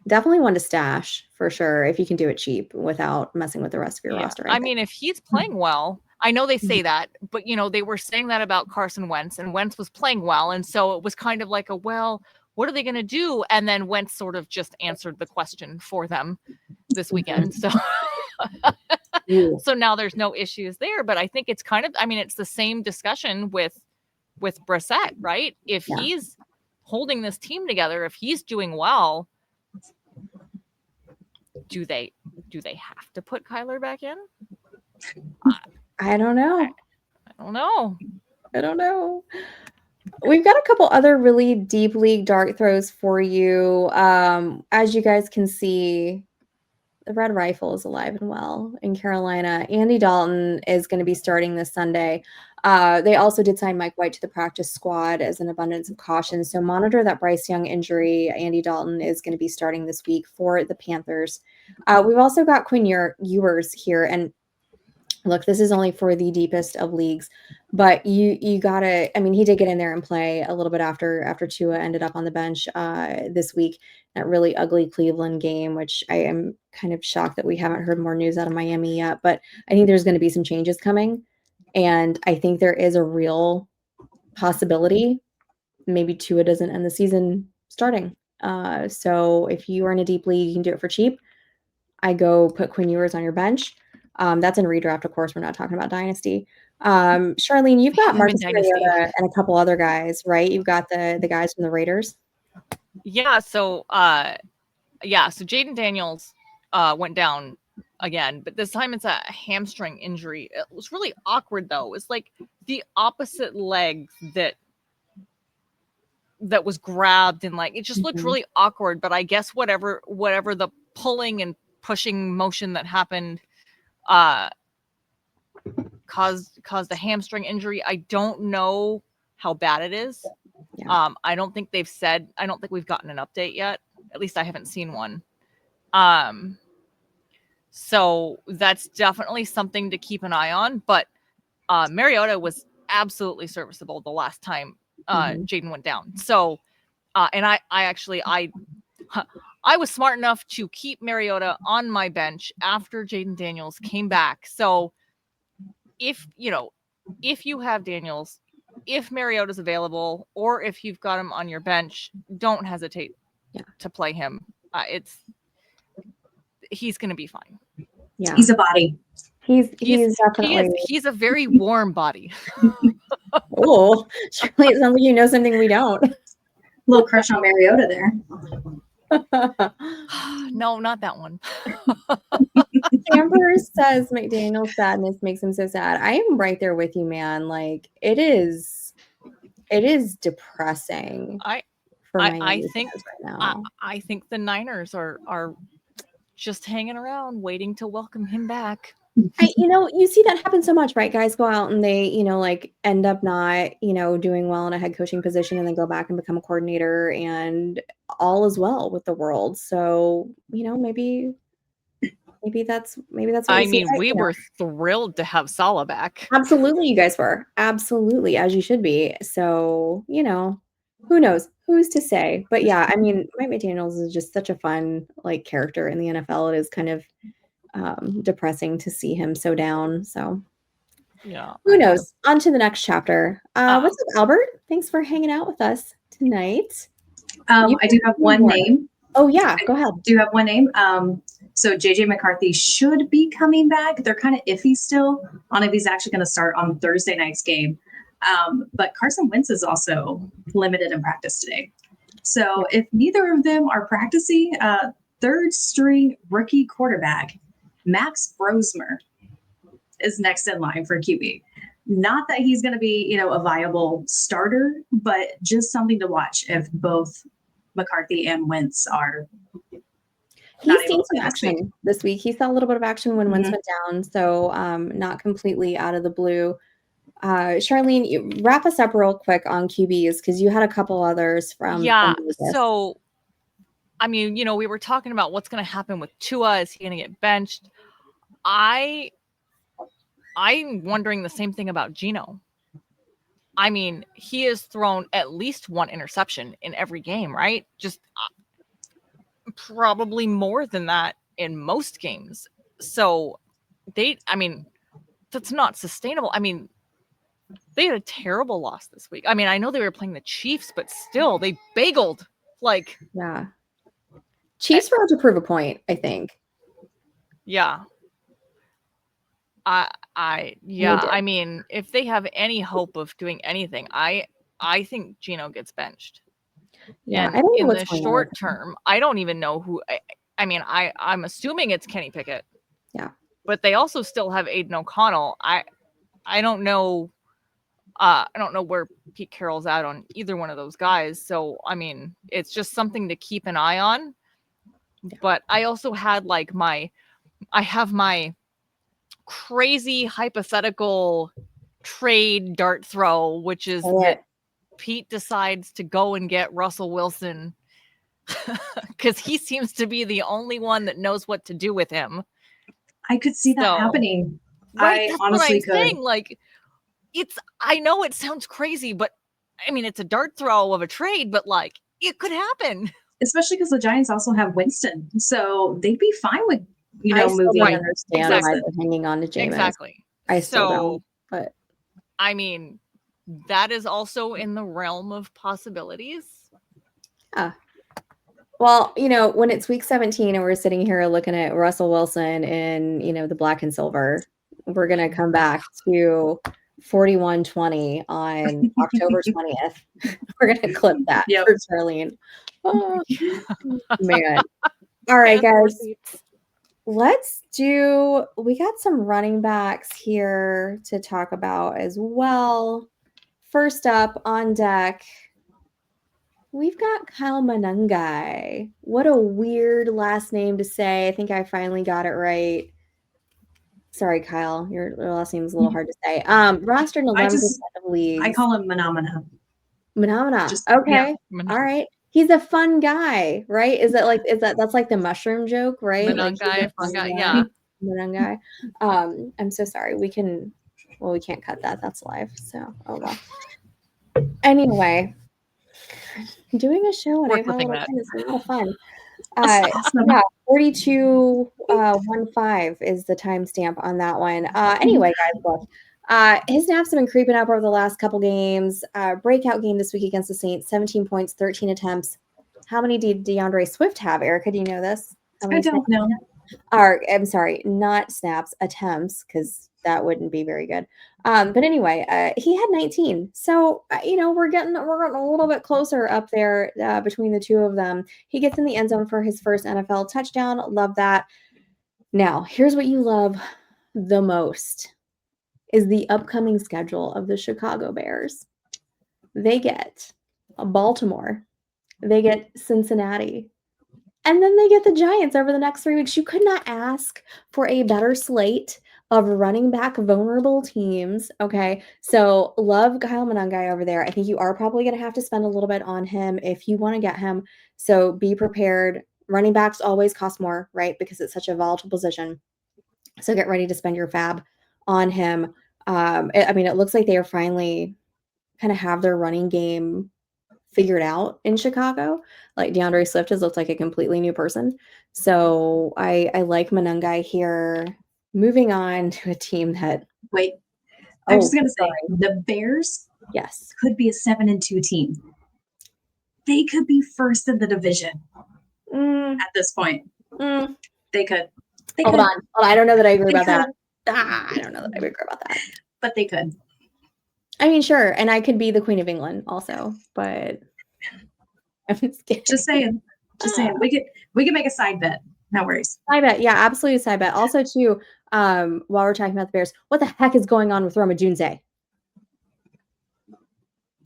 definitely one to stash for sure if you can do it cheap without messing with the rest of your roster. I mean, if he's playing well, I know they say that, but, they were saying that about Carson Wentz, and Wentz was playing well. And so it was kind of like what are they going to do? And then Wentz sort of just answered the question for them this weekend. So, so now there's no issues there, but I think it's kind of, it's the same discussion with Brissett, right? If he's holding this team together. If he's doing well, do they have to put Kyler back in? I don't know. I don't know. I don't know. We've got a couple other really deep league dart throws for you. As you guys can see, the Red Rifle is alive and well in Carolina. Andy Dalton is going to be starting this Sunday. They also did sign Mike White to the practice squad as an abundance of caution. So monitor that Bryce Young injury. Andy Dalton is going to be starting this week for the Panthers. We've also got Quinn Ewers here. And look, this is only for the deepest of leagues, but you gotta. I mean, he did get in there and play a little bit after Tua ended up on the bench this week. That really ugly Cleveland game, which I am kind of shocked that we haven't heard more news out of Miami yet. But I think there's going to be some changes coming, and I think there is a real possibility maybe Tua doesn't end the season starting. So if you are in a deep league, you can do it for cheap. I go put Quinn Ewers on your bench. That's in redraft, of course. We're not talking about dynasty. Sharlene, you've got Marcus Mariota and a couple other guys, right? You've got the guys from the Raiders. Yeah. So Jaden Daniels went down again, but this time it's a hamstring injury. It was really awkward though. It's like the opposite leg that was grabbed, and like it just looked really awkward. But I guess whatever the pulling and pushing motion that happened caused a hamstring injury. I don't know how bad it is. Yeah. I don't think we've gotten an update yet. At least I haven't seen one. So that's definitely something to keep an eye on. But Mariota was absolutely serviceable the last time Jaden went down. So, and I was smart enough to keep Mariota on my bench after Jaden Daniels came back. So if you have Daniels, if Mariota's available, or if you've got him on your bench, don't hesitate to play him. He's going to be fine. Yeah, he's a body. He's definitely he's a very warm body. Oh, Shirley, it sounds like you know something we don't. Little crush on Mariota there. No, not that one. Amber says McDaniel's sadness makes him so sad. I am right there with you, man. Like it is depressing. I think right now. I think the Niners are just hanging around, waiting to welcome him back. You see that happen so much, right? Guys go out and they, like end up not, doing well in a head coaching position and then go back and become a coordinator and all is well with the world. So, maybe that's what we were thrilled to have Saleh back. Absolutely, you guys were. Absolutely, as you should be. So, who knows? Who's to say? But yeah, I mean, Mike McDaniels is just such a fun character in the NFL. It is kind of depressing to see him so down. So yeah, who knows? On to the next chapter. What's up, Albert? Thanks for hanging out with us tonight. I do have one name. Oh yeah, go ahead. Do you have one name? So JJ McCarthy should be coming back. They're kind of iffy still on if he's actually going to start on Thursday night's game. But Carson Wentz is also limited in practice today. So if neither of them are practicing, third string rookie quarterback Max Brosmer is next in line for QB. Not that he's going to be, a viable starter, but just something to watch if both McCarthy and Wentz are. He's seen some action this week. He saw a little bit of action when Wentz went down, so not completely out of the blue. Sharlene, wrap us up real quick on QBs because you had a couple others from. Yeah, so I mean, we were talking about what's going to happen with Tua. Is he going to get benched? I'm wondering the same thing about Geno. I mean, he has thrown at least one interception in every game, right? Just probably more than that in most games. So that's not sustainable. I mean, they had a terrible loss this week. I mean, I know they were playing the Chiefs, but still they bageled. Yeah. Chiefs were out to prove a point, I think. Yeah. I mean, if they have any hope of doing anything, I think Geno gets benched. Yeah, And I don't know in what's the going on short with him. term, I don't even know who. I'm assuming it's Kenny Pickett. Yeah. But they also still have Aiden O'Connell. I don't know. I don't know where Pete Carroll's at on either one of those guys. So I mean, it's just something to keep an eye on. But I also had like I have my crazy hypothetical trade dart throw, which is that Pete decides to go and get Russell Wilson because he seems to be the only one that knows what to do with him. I could see that happening. Right, I that's honestly what I'm could. saying. Like, I know it sounds crazy, but I mean, it's a dart throw of a trade, but like, it could happen. Especially because the Giants also have Winston, so they'd be fine with I still moving. don't understand why they're hanging on to Jameis. Exactly. I still don't. But I mean, that is also in the realm of possibilities. Yeah. Well, when it's week 17 and we're sitting here looking at Russell Wilson in, the black and silver, we're going to come back to 41-20 on October 20th. We're going to clip that for Sharlene. Oh, man. All right, guys. We got some running backs here to talk about as well. First up on deck, we've got Kyle Manungai. What a weird last name to say. I think I finally got it right. Sorry, Kyle. Your last name is a little hard to say. Rostered in 11% of leagues. I call him Phenomena. Okay. Yeah. All right. He's a fun guy, right? That's like the mushroom joke, right? Manungai, fun guy, yeah. Manungai. I'm so sorry. We can't cut that. That's live. So, oh well. Anyway, doing a show and I've had a little fun. It's a lot of fun. Yeah, 42-15 is the timestamp on that one. Anyway, guys, look. His snaps have been creeping up over the last couple games. Breakout game this week against the Saints, 17 points, 13 attempts. How many did DeAndre Swift have, Erika? Do you know this? I don't know. I'm sorry, not snaps, attempts, because that wouldn't be very good. But anyway, he had 19. So, we're getting a little bit closer up there between the two of them. He gets in the end zone for his first NFL touchdown. Love that. Now, here's what you love the most is the upcoming schedule of the Chicago Bears. They get Baltimore. They get Cincinnati. And then they get the Giants over the next 3 weeks. You could not ask for a better slate of running back vulnerable teams. Okay. So love Kyle Manungai over there. I think you are probably going to have to spend a little bit on him if you want to get him. So be prepared. Running backs always cost more, right? Because it's such a volatile position. So get ready to spend your fab on him. It looks like they are finally kind of have their running game figured out in Chicago. Like DeAndre Swift has looked like a completely new person. So I like Manungai here. Moving on to a team that I was just gonna say the Bears could be a 7-2 team. They could be first in the division at this point. They could. Hold on. I don't know that I agree about that. I don't know that I agree about that. But they could. I mean, sure. And I could be the Queen of England also, but I'm just kidding. Just saying. We could make a side bet. No worries. Side bet. Yeah, absolutely side bet. Also, too, while we're talking about the Bears, what the heck is going on with Roma Junze?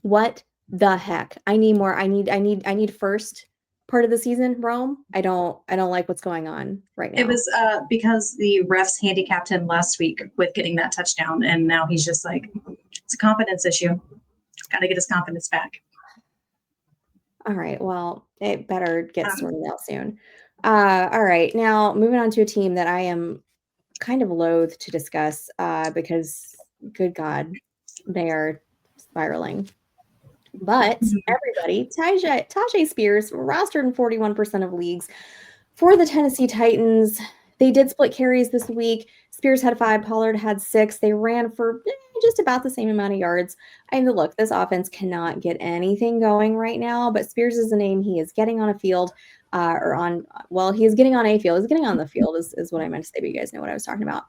What the heck? I need more. I need first part of the season, Rome. I don't like what's going on right now. It was because the refs handicapped him last week with getting that touchdown, and now he's just like, it's a confidence issue. Got to get his confidence back. All right. Well, it better get sorted out soon. All right. Now, moving on to a team that I am kind of loath to discuss because, good God, they are spiraling. But everybody, Tajay Spears, rostered in 41% of leagues for the Tennessee Titans. They did split carries this week. Spears had 5, Pollard had 6. They ran for just about the same amount of yards. I mean, look, this offense cannot get anything going right now, but Spears is a name. He is getting on a field he is getting on a field. He's getting on the field is what I meant to say, but you guys know what I was talking about.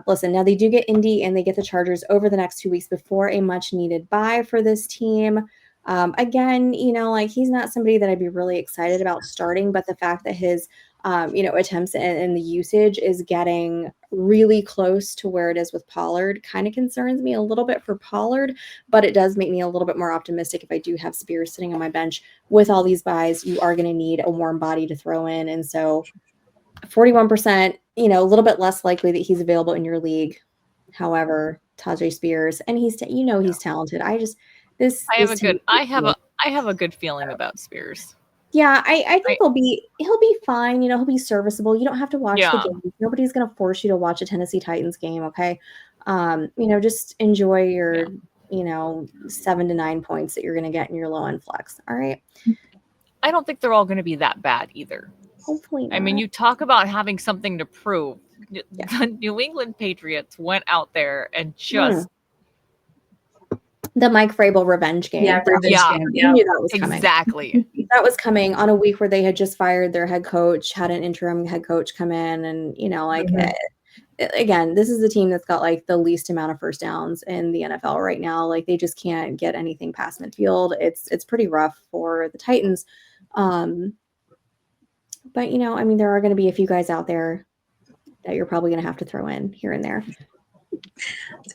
Listen, now they do get Indy and they get the Chargers over the next 2 weeks before a much needed bye for this team. Again, like he's not somebody that I'd be really excited about starting, but the fact that his attempts and the usage is getting really close to where it is with Pollard kind of concerns me a little bit for Pollard, but it does make me a little bit more optimistic if I do have Spears sitting on my bench. With all these buys, you are going to need a warm body to throw in. And so 41%, a little bit less likely that he's available in your league. However, Tajay Spears, and he's talented. I have a good feeling about Spears. Yeah, I think he'll be fine. He'll be serviceable. You don't have to watch the game. Nobody's going to force you to watch a Tennessee Titans game. Okay. Just enjoy your, 7 to 9 points that you're going to get in your low end flex. All right. I don't think they're all going to be that bad either. Hopefully not. I mean, you talk about having something to prove. The New England Patriots went out there and just the Mike Vrabel revenge game. Yeah, game. You knew that was coming. Exactly. That was coming on a week where they had just fired their head coach, had an interim head coach come in, and again, this is the team that's got like the least amount of first downs in the NFL right now. Like they just can't get anything past midfield. It's pretty rough for the Titans. But there are going to be a few guys out there that you're probably going to have to throw in here and there.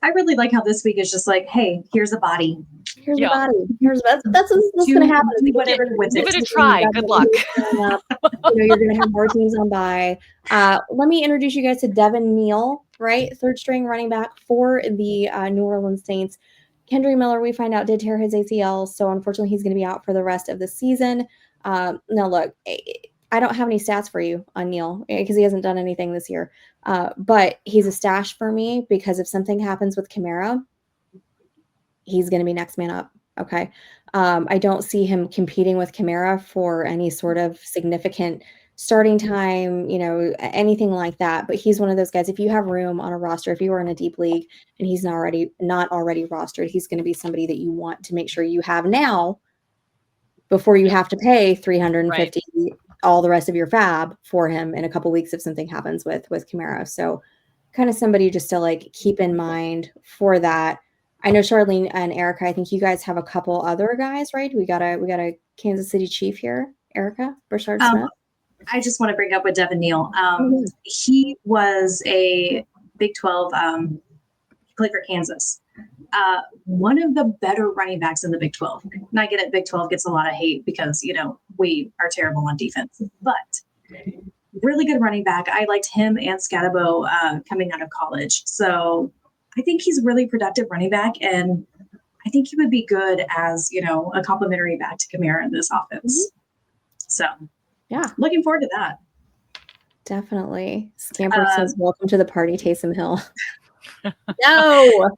I really like how this week is just like, hey, here's a body. Here's a body. That's what's going to happen. Give it a try. Good luck. You're going to have more teams on bye. Let me introduce you guys to Devin Neal, right? Third string running back for the New Orleans Saints. Kendry Miller, we find out, did tear his ACL. So unfortunately, he's going to be out for the rest of the season. Now, look, I don't have any stats for you on Neal because he hasn't done anything this year. But he's a stash for me because if something happens with Kamara, he's going to be next man up. Okay. I don't see him competing with Kamara for any sort of significant starting time, anything like that. But he's one of those guys, if you have room on a roster, if you are in a deep league and he's not already rostered, he's going to be somebody that you want to make sure you have now before you have to pay $350 all the rest of your fab for him in a couple weeks if something happens with Kamara. So kind of somebody just to like keep in mind for that. I know Sharlene and Erika, I think you guys have a couple other guys, right? We got a Kansas City Chief here, Erika Burchard Smith. I just want to bring up with Devin Neal. He was a Big 12, he played for Kansas. One of the better running backs in the Big 12. And I get it, Big 12 gets a lot of hate because, we are terrible on defense. But really good running back. I liked him and Scatabo coming out of college. So I think he's a really productive running back. And I think he would be good as, a complementary back to Kamara in this offense. So, yeah, looking forward to that. Definitely. Scamper says, welcome to the party, Taysom Hill. No.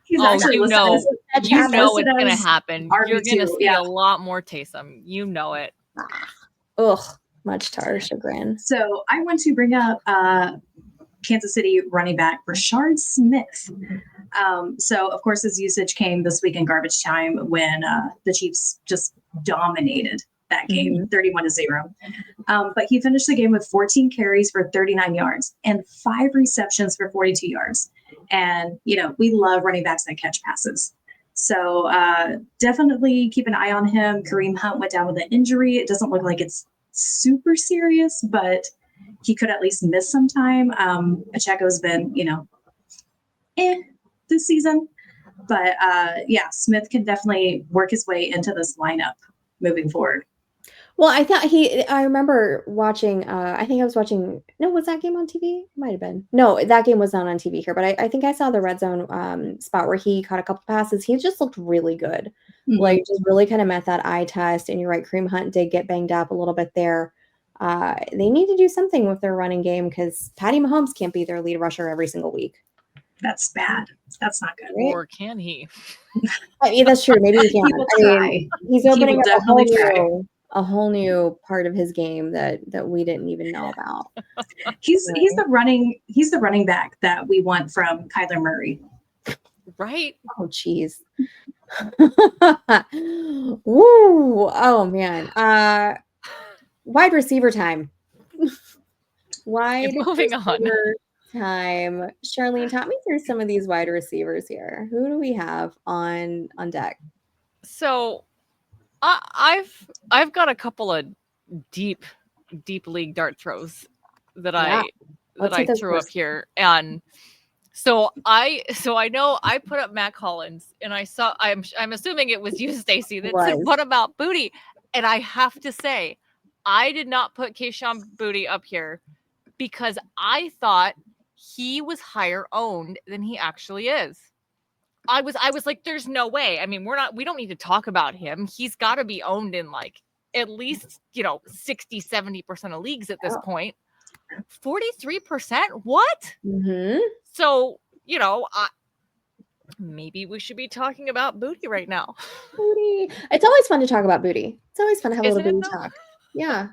He's actually you know what's going to happen. RB2, you're going to see a lot more Taysom. You know it. Much to our chagrin. So I want to bring up Kansas City running back Rashard Smith. So, of course, his usage came this week in garbage time when the Chiefs just dominated that game, 31-0. But he finished the game with 14 carries for 39 yards and 5 receptions for 42 yards. And, we love running backs that catch passes. So definitely keep an eye on him. Kareem Hunt went down with an injury. It doesn't look like it's super serious, but he could at least miss some time. Pacheco's been, this season. But, Smith can definitely work his way into this lineup moving forward. Well, I remember watching, was that game on TV? It might have been. No, that game was not on TV here, but I think I saw the red zone spot where he caught a couple passes. He just looked really good. Mm-hmm. Like, just really kind of met that eye test. And you're right, Kareem Hunt did get banged up a little bit there. They need to do something with their running game because Patty Mahomes can't be their lead rusher every single week. That's bad. That's not good. Right? Or can he? That's true. Maybe he can. He will try. He's opening up a whole new part of his game that we didn't even know about. He's the running back that we want from Kyler Murray. Right? Oh, geez. Woo! Oh man. Wide receiver time. Moving on. Time. Sharlene, talk me through some of these wide receivers here. Who do we have on deck? So I've got a couple of deep league dart throws that Yeah. I threw up here, and so I know I put up Matt Collins, and I'm assuming it was you, Stacy, that said what about Booty, and I have to say, I did not put Keyshawn Booty up here because I thought he was higher owned than he actually is. I was like, there's no way. I mean, we don't need to talk about him. He's got to be owned in like at least, 60, 70% of leagues at this point. 43%? What? Mm-hmm. So, maybe we should be talking about Booty right now. Booty. It's always fun to talk about Booty. It's always fun to have a little booty though? talk. Yeah.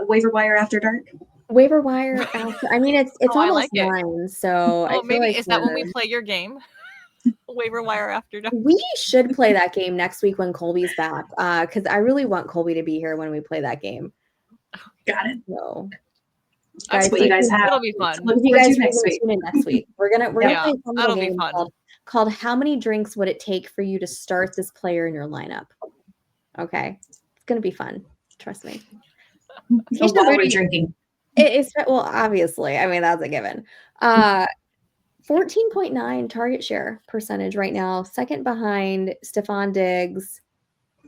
Waiver wire after dark. Waiver wire. I mean, it's almost like it. 9, so I feel maybe like is that when we play your game? Waiver wire after dark. We should play that game next week when Colby's back, because I really want Colby to be here when we play that game. Got it. So, that's what you guys have. It'll be fun. You guys next week. Next week. We're gonna play some little game called "How Many Drinks Would It Take for You to Start This Player in Your Lineup?" Okay, it's gonna be fun. Trust me. So while we're drinking. It's well, obviously. I mean, that's a given. 14.9 target share percentage right now, second behind Stephon Diggs.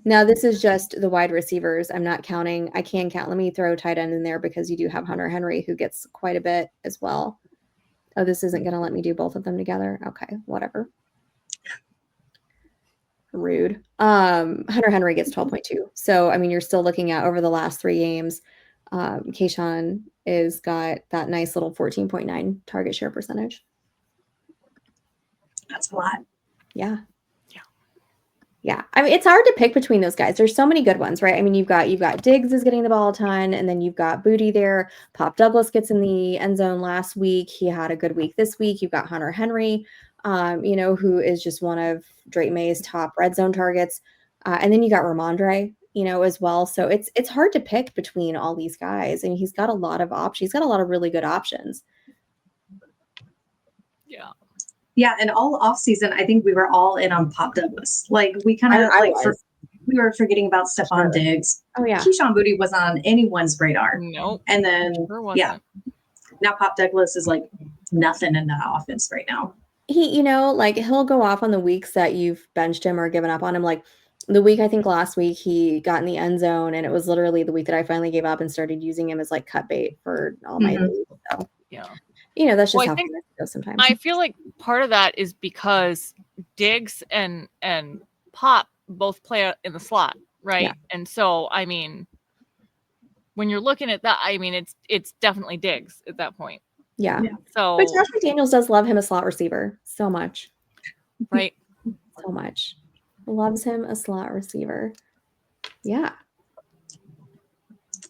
Now, this is just the wide receivers. I'm not counting. I can count. Let me throw tight end in there because you do have Hunter Henry, who gets quite a bit as well. Oh, this isn't going to let me do both of them together. Okay, whatever. Rude. Hunter Henry gets 12.2. So, I mean, you're still looking at over the last 3 games. Keyshawn is got that nice little 14.9 target share percentage. That's a lot. Yeah. I mean, it's hard to pick between those guys. There's so many good ones, right? I mean, you've got Diggs is getting the ball a ton, and then you've got Booty there. Pop Douglas gets in the end zone last week. He had a good week this week. You've got Hunter Henry, who is just one of Drake May's top red zone targets. And then you got Ramondre, as well. So it's hard to pick between all these guys, and he's got a lot of options. He's got a lot of really good options. Yeah. Yeah, and all off season, I think we were all in on Pop Douglas. Like we kind of we were forgetting about Stephon Diggs. Oh yeah, Keyshawn Booty was on anyone's radar. Nope. And then now Pop Douglas is like nothing in that offense right now. He, he'll go off on the weeks that you've benched him or given up on him. Like the week I think last week he got in the end zone, and it was literally the week that I finally gave up and started using him as like cut bait for all my leagues. So yeah. That's just how it goes sometimes. I feel like part of that is because Diggs and Pop both play in the slot, right? Yeah. And so, I mean, when you're looking at that, I mean, it's definitely Diggs at that point. Yeah. So, but Josh McDaniels does love him a slot receiver so much, right? So much. Loves him a slot receiver. Yeah.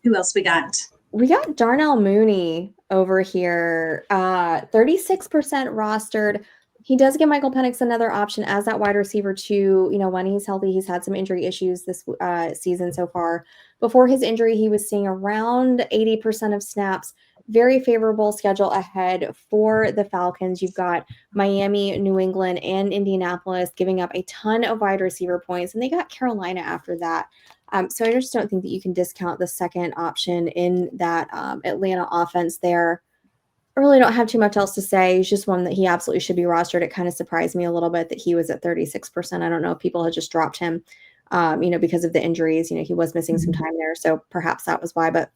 Who else we got? We got Darnell Mooney over here, 36% rostered. He does give Michael Penix another option as that wide receiver too. When he's healthy, he's had some injury issues this season so far. Before his injury, he was seeing around 80% of snaps. Very favorable schedule ahead for the Falcons. You've got Miami, New England, and Indianapolis giving up a ton of wide receiver points, and they got Carolina after that. So I just don't think that you can discount the second option in that Atlanta offense there. I really don't have too much else to say. He's just one that he absolutely should be rostered. It kind of surprised me a little bit that he was at 36%. I don't know if people had just dropped him, because of the injuries. He was missing some time there. So perhaps that was why. But,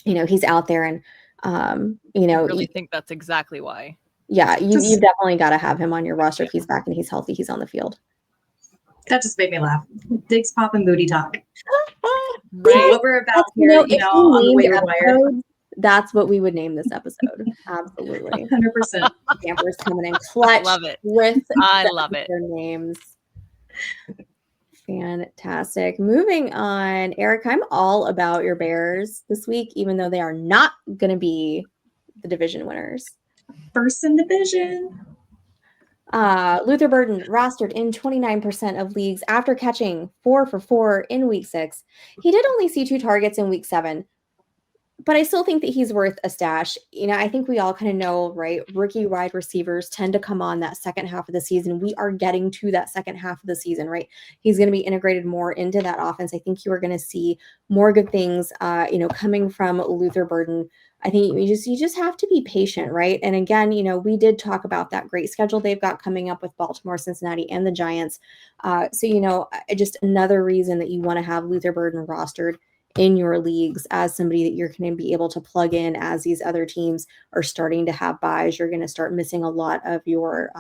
he's out there and, I really think that's exactly why. Yeah, you definitely got to have him on your roster. If he's back and he's healthy, he's on the field. That just made me laugh. Diggs, Pop, and Booty talk. Right. What we're about here, on the waiver wire. That's what we would name this episode. Absolutely. 100%. Campers coming in clutch. Love it. I love it. Their names. Fantastic. Moving on. Erika, I'm all about your Bears this week, even though they are not going to be the division winners. First in division. Luther Burden rostered in 29% of leagues after catching 4 for 4 in week 6. He did only see 2 targets in week 7. but I still think that he's worth a stash. I think we all kind of know, right? Rookie wide receivers tend to come on that second half of the season. We are getting to that second half of the season, right? He's going to be integrated more into that offense. I think you are going to see more good things, coming from Luther Burden. I think you just have to be patient, right? And again, we did talk about that great schedule they've got coming up with Baltimore, Cincinnati, and the Giants. Just another reason that you want to have Luther Burden rostered in your leagues as somebody that you're going to be able to plug in as these other teams are starting to have buys. You're going to start missing a lot of your,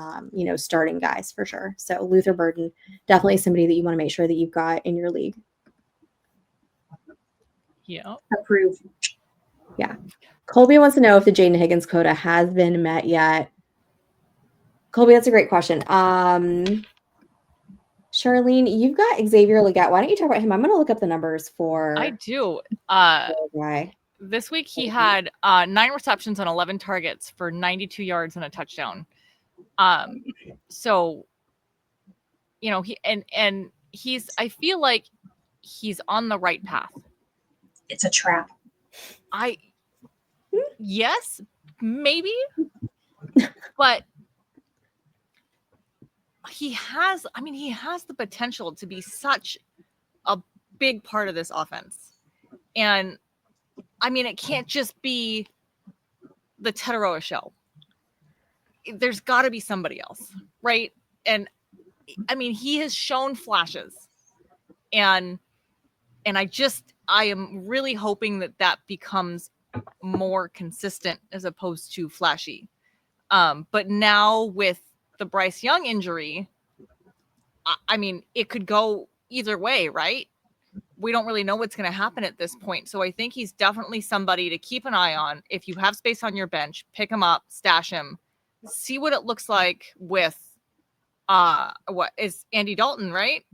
starting guys for sure. So Luther Burden, definitely somebody that you want to make sure that you've got in your league. Yeah. Approve. Yeah. Colby wants to know if the Jaden Higgins quota has been met yet. Colby, that's a great question. Charlene, you've got Xavier Legette. Why don't you talk about him? I'm going to look up the numbers for. I do. Guy. This week he had 9 receptions on 11 targets for 92 yards and a touchdown. So, I feel like he's on the right path. It's a trap. Yes, maybe, but he has the potential to be such a big part of this offense. And it can't just be the Teteroa show. There's got to be somebody else, right? And he has shown flashes, and I am really hoping that becomes more consistent as opposed to flashy. But now with the Bryce Young injury, it could go either way, right? We don't really know what's going to happen at this point. So I think he's definitely somebody to keep an eye on. If you have space on your bench, pick him up, stash him, see what it looks like with what is Andy Dalton, right?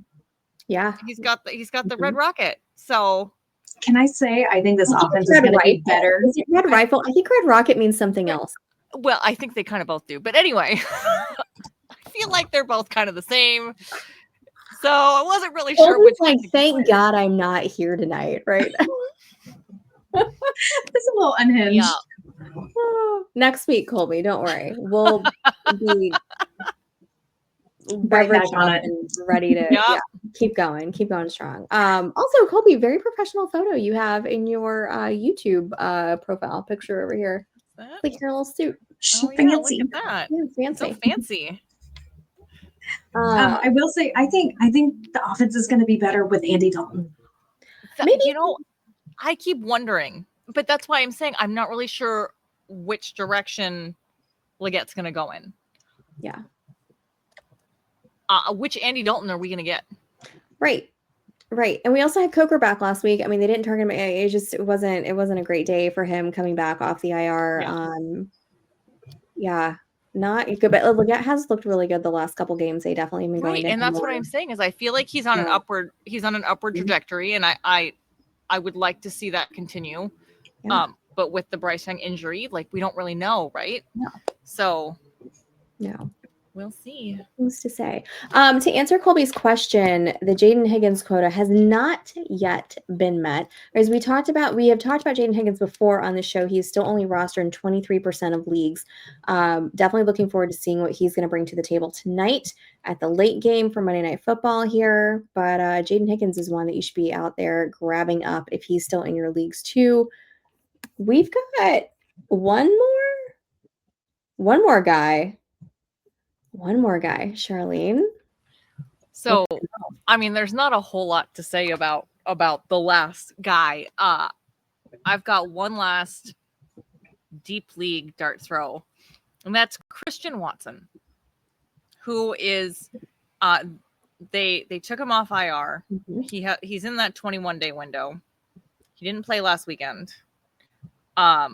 Yeah. He's got the Red Rocket. So can I say I think this offense is going to be better? Is it Red Rifle? I think Red Rocket means something else. Well, I think they kind of both do. But anyway, I feel like they're both kind of the same. So I wasn't really sure which. Like, thank God I'm not here tonight, right? It's a little unhinged. Yeah. Next week, Colby, don't worry. We'll be right back on it. And ready to keep going strong. Also, Colby, very professional photo you have in your YouTube profile picture over here. Like your little suit. Fancy. Look at that. Yeah, fancy. So fancy. I will say, I think the offense is going to be better with Andy Dalton. Maybe, I keep wondering, but that's why I'm saying I'm not really sure which direction Legette's going to go in. Yeah. Which Andy Dalton are we going to get? Right. And we also had Coker back last week. I mean, they didn't target him. It wasn't a great day for him coming back off the IR. Not good, but Legette has looked really good the last couple games. They definitely been going. And that's what I'm saying is I feel like he's on an upward trajectory, and I would like to see that continue. Yeah. But with the Bryce Young injury, like we don't really know, right? No. So no. We'll see. Things to say. To answer Colby's question, the Jaden Higgins quota has not yet been met. As we have talked about Jaden Higgins before on the show. He's still only rostered in 23% of leagues. Definitely looking forward to seeing what he's going to bring to the table tonight at the late game for Monday Night Football here. But Jaden Higgins is one that you should be out there grabbing up if he's still in your leagues too. We've got one more guy. One more guy, Sharlene. So, there's not a whole lot to say about the last guy. I've got one last deep league dart throw, and that's Christian Watson, who is they took him off IR. Mm-hmm. He's in that 21-day window. He didn't play last weekend. I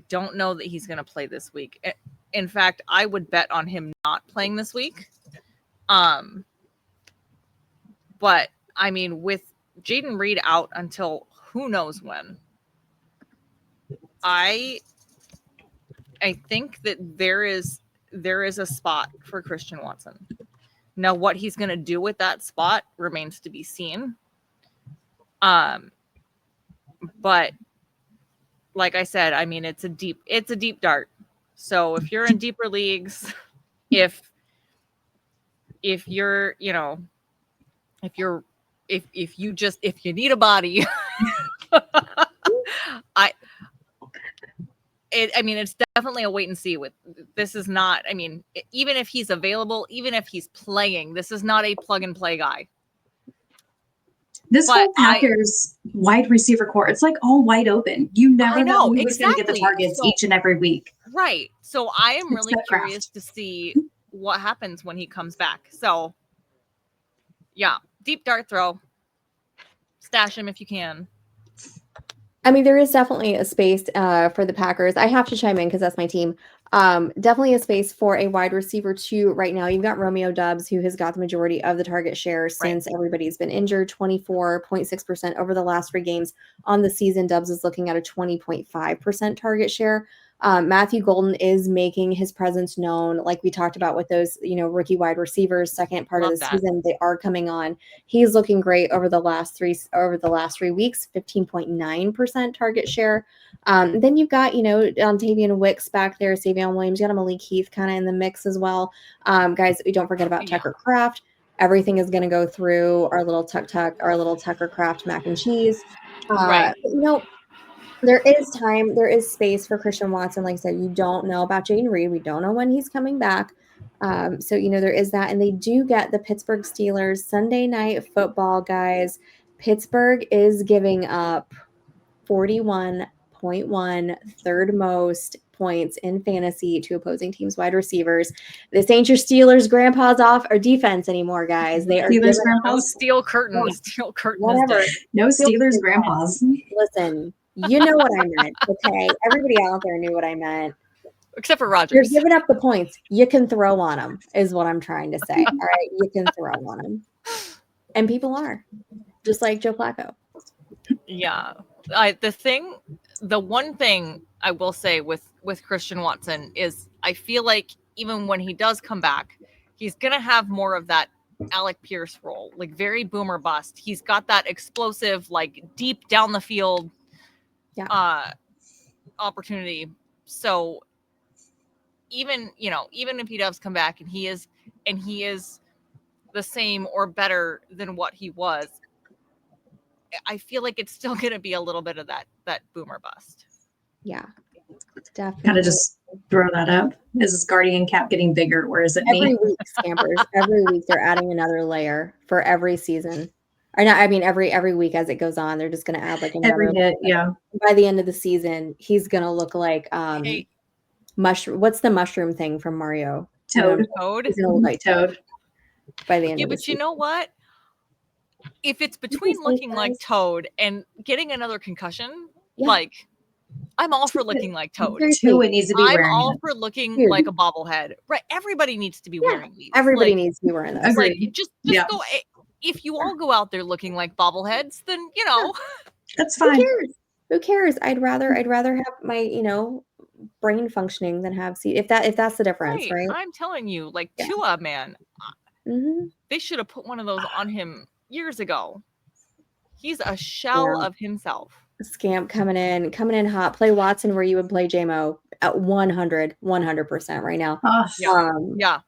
don't know that he's going to play this week. In fact, I would bet on him not playing this week. But with Jaden Reed out until who knows when, I think that there is a spot for Christian Watson. Now, what he's going to do with that spot remains to be seen. But like I said, I mean, it's a deep dart. So if you're in deeper leagues, if you're, you know, if you need a body, I mean, it's definitely a wait and see. With this is not. I mean, even if he's available, even if he's playing, this is not a plug and play guy. This whole Packers wide receiver core, it's like all wide open. You never know who's going to get the targets each and every week. Right. So I am really curious to see what happens when he comes back. So, yeah, deep dart throw. Stash him if you can. I mean, there is definitely a space for the Packers. I have to chime in because that's my team. Definitely a space for a wide receiver too. Right now, you've got Romeo Doubs, who has got the majority of the target share since everybody's been injured, 24.6% over the last 3 games. On the season, Doubs is looking at a 20.5% target share. Matthew Golden is making his presence known, like we talked about with those, rookie wide receivers, second part of the season, they are coming on. He's looking great over the last 3 weeks, 15.9% target share. Then you've got, Dontavian Wicks back there, Savion Williams, you got a Malik Heath kind of in the mix as well. Guys, we don't forget about Tucker Kraft. Everything is going to go through our little our little Tucker Kraft mac and cheese. There is time, there is space for Christian Watson. Like I said, you don't know about Jayden Reed. We don't know when he's coming back. So, there is that. And they do get the Pittsburgh Steelers Sunday Night Football, guys. Pittsburgh is giving up 41.1, third most points in fantasy to opposing teams' wide receivers. This ain't your Steelers grandpa's off or defense anymore, guys. They are Steelers grandpas. Steel curtains. Steel curtains. Whatever. No Steelers grandpas. Listen. You know what I meant, okay? Everybody out there knew what I meant. Except for Rodgers. You're giving up the points. You can throw on them, is what I'm trying to say. All right? You can throw on them. And people are. Just like Joe Flacco. Yeah. The one thing I will say with Christian Watson is I feel like even when he does come back, he's going to have more of that Alec Pierce role, like very boomer bust. He's got that explosive, like deep down the field opportunity. So even if he does come back and he is the same or better than what he was, I feel like it's still going to be a little bit of that boomer bust. Yeah, definitely. Kind of just throw that up. Is this Guardian cap getting bigger, or is it every week, Scampers? Every week they're adding another layer for every season. Or not, I mean, every week as it goes on, they're just going to add like another every hit. Yeah. By the end of the season, he's going to look like mushroom. What's the mushroom thing from Mario? Toad. He's going to look like Toad by the end of the season. You know what? If it's between looking like Toad and getting another concussion, like I'm all for looking like Toad. Tua needs to be wearing all for looking like a bobblehead. Right. Everybody needs to be wearing these. Everybody needs to be wearing those. Like, just go. If you all go out there looking like bobbleheads, then that's fine. Who cares? I'd rather have my brain functioning than have if that's the difference, right? I'm telling you, like Tua, man, they should have put one of those on him years ago. He's a shell of himself. Scamp coming in hot. Play Watson where you would play JMO at 100% right now. Yeah.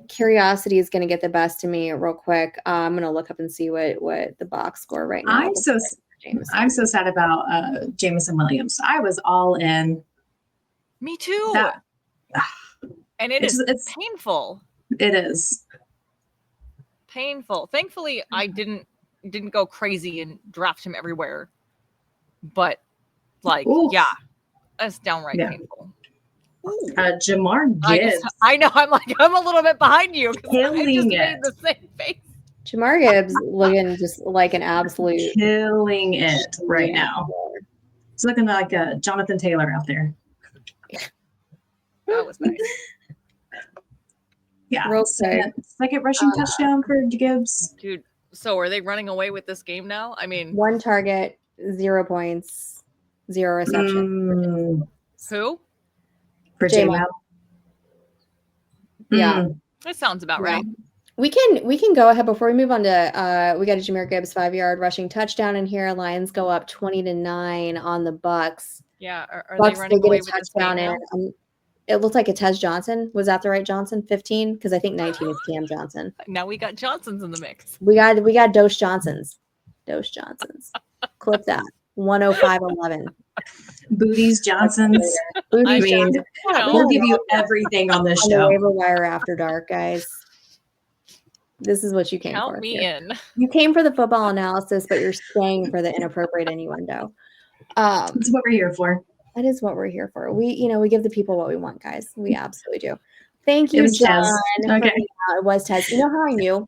Curiosity is going to get the best of me real quick. I'm going to look up and see what the box score right now. I'm so sad about Jameson Williams. I was all in. Me too. And it's painful. It is painful. Thankfully, I didn't go crazy and draft him everywhere. But that's downright painful. Jamar Gibbs. I know. I'm a little bit behind you. Killing it. Made the same face. Jamar Gibbs looking just like an absolute killing it right now. It's looking like a Jonathan Taylor out there. That was nice. Yeah. Second rushing touchdown for Gibbs. Dude, so are they running away with this game now? I mean, 1 target, 0 points, 0 reception. Who? For JMO. Yeah. That sounds about right. We can go ahead before we move on to we got a Jahmyr Gibbs 5-yard rushing touchdown in here. Lions go up 20-9 on the Bucks. Yeah. Are they Bucks running did get away a with this game touchdown now? in. It looked like a Tez Johnson. Was that the right Johnson? 15? Because I think 19 is Cam Johnson. Now we got Johnson's in the mix. We got Dose Johnsons. Dose Johnsons. Clip that. 105.11. Booties Johnson's. Booties I mean, Johnson. Yeah, we'll give you everything on this on the show. waiver wire after dark, guys. This is what you came Count for. me here. in. You came for the football analysis, but you're staying for the inappropriate innuendo. That's what we're here for. That is what we're here for. We give the people what we want, guys. We absolutely do. Thank you, It was John. Tez. Okay. It was Tez. You know how I knew?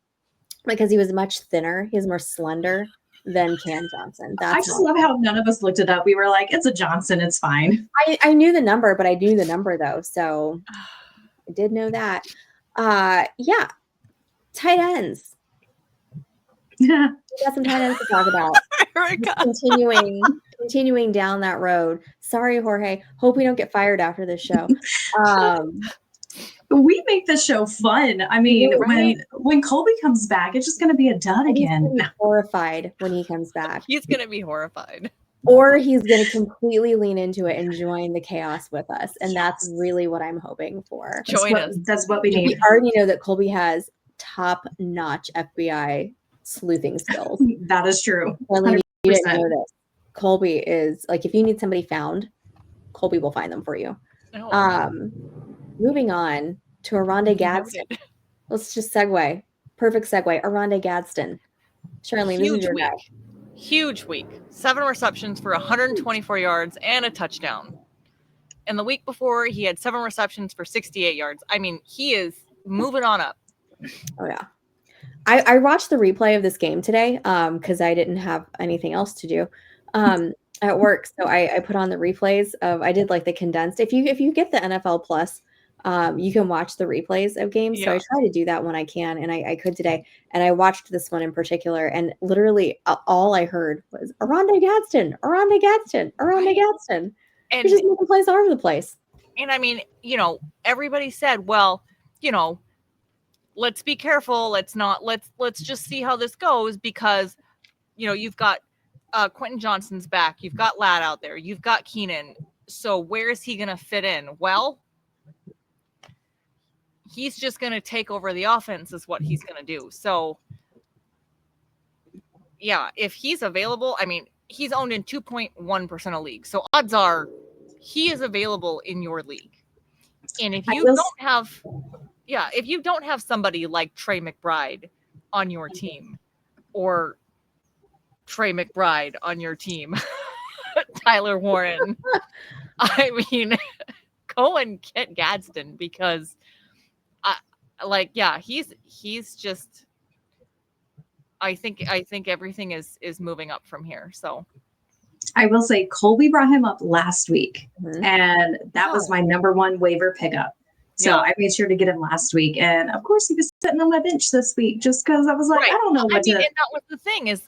Because he was much thinner. He was more slender than Cam Johnson. I just love how none of us looked it up. We were like, it's a Johnson. It's fine. I knew the number, but I knew the number though. So I did know that. Yeah. Tight ends. We got some tight ends to talk about. Erika. Continuing down that road. Sorry, Jorge. Hope we don't get fired after this show. We make the show fun. I mean, when Colby comes back, it's just going to be a dud again. He's horrified when he comes back. He's going to be horrified. Or he's going to completely lean into it and join the chaos with us. And that's really what I'm hoping for. Join us. That's what we need. We already know that Colby has top-notch FBI sleuthing skills. That is true. Sharlene, you didn't know this. Colby is, like, if you need somebody found, Colby will find them for you. Oh. Moving on to Aronde Gadsden. Let's just segue. Perfect segue. Aronde Gadsden. Sharlene, this is your guy. Huge week. 7 receptions for 124 yards and a touchdown. And the week before, he had 7 receptions for 68 yards. I mean, he is moving on up. Oh, yeah. I watched the replay of this game today because I didn't have anything else to do at work. So I put on the replays I did like the condensed. If you get the NFL Plus, you can watch the replays of games. Yeah. So I try to do that when I can, and I could today. And I watched this one in particular, and literally all I heard was Aronde Gadsden, Aronde Gadsden, Aronde Gadsden. And he's just making plays all over the place. And I mean, everybody said, well, let's be careful. Let's just see how this goes because, you've got Quentin Johnston's back. You've got Ladd out there. You've got Keenan. So where is he going to fit in? Well, he's just going to take over the offense is what he's going to do. So, yeah, if he's available, I mean, he's owned in 2.1% of leagues. So odds are he is available in your league. And if you don't have somebody like Trey McBride on your team or Trey McBride on your team, Tyler Warren, I mean, go and get Gadsden because he's just, I think everything is moving up from here. So I will say Colby brought him up last week and that was my number 1 waiver pickup. So I made sure to get him last week. And of course he was sitting on my bench this week just because I was like, I don't know what to. And that was the thing is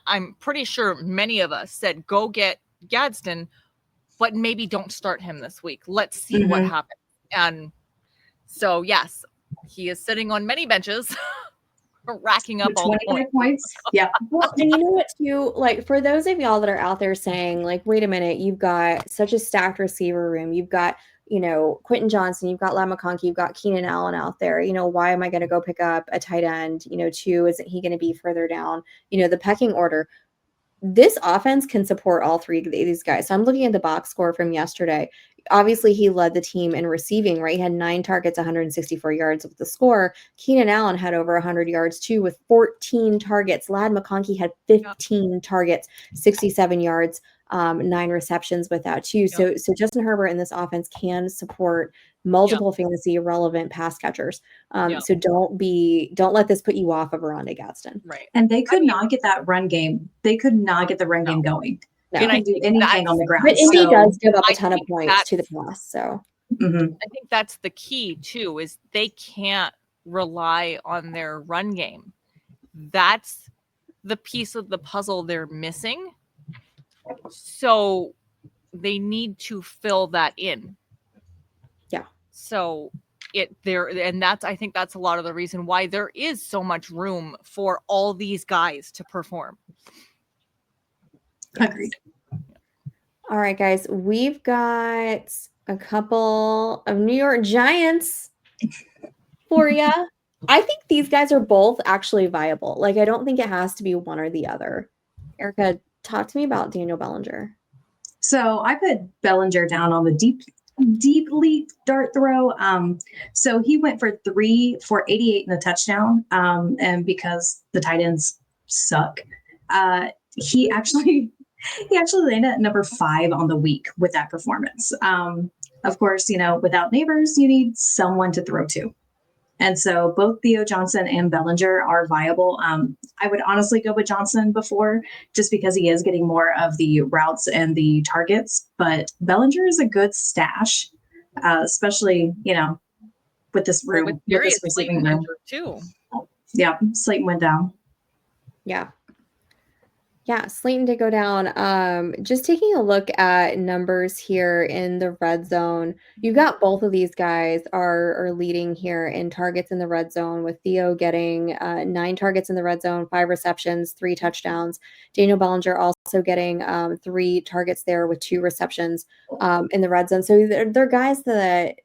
I'm pretty sure many of us said, go get Gadsden, but maybe don't start him this week. Let's see what happens. And so, yes, he is sitting on many benches, racking up all the points. Yeah. Well, and you know what, too? Like, for those of y'all that are out there saying, like, wait a minute, you've got such a stacked receiver room. You've got, Quentin Johnston, you've got Ladd McConkey, you've got Keenan Allen out there. Why am I going to go pick up a tight end? 2, isn't he going to be further down, the pecking order? This offense can support all 3 of these guys. So I'm looking at the box score from yesterday. Obviously, he led the team in receiving, right? He had 9 targets, 164 yards with the score. Keenan Allen had over 100 yards, too, with 14 targets. Ladd McConkey had 15 targets, 67 yards, 9 receptions with that, too. So Justin Herbert in this offense can support multiple fantasy relevant pass catchers. So don't let this put you off of Aronde Gadsden. Right. And they could not get that run game. They could not get the run game going. No. They can do anything on the ground. But Indy does give up a ton of points to the pass. So I think that's the key too, is they can't rely on their run game. That's the piece of the puzzle they're missing. So they need to fill that in. Yeah. So I think that's a lot of the reason why there is so much room for all these guys to perform. Agreed. All right, guys, we've got a couple of New York Giants for you. I think these guys are both actually viable. Like, I don't think it has to be one or the other. Erika, talk to me about Daniel Bellinger. So I put Bellinger down on the deep lead dart throw. So he went for 3 for 88 and a touchdown. And because the tight ends suck, he actually landed at number 5 on the week with that performance. Of course, without Neighbors, you need someone to throw to. And so both Theo Johnson and Bellinger are viable. I would honestly go with Johnson before, just because he is getting more of the routes and the targets. But Bellinger is a good stash, especially, with this room, with this receiving room. Too. Yeah, Slayton went down. Yeah, Slayton did go down. Just taking a look at numbers here in the red zone, you got both of these guys are leading here in targets in the red zone, with Theo getting 9 targets in the red zone, 5 receptions, 3 touchdowns. Daniel Bellinger also getting 3 targets there with 2 receptions in the red zone. So they're guys that,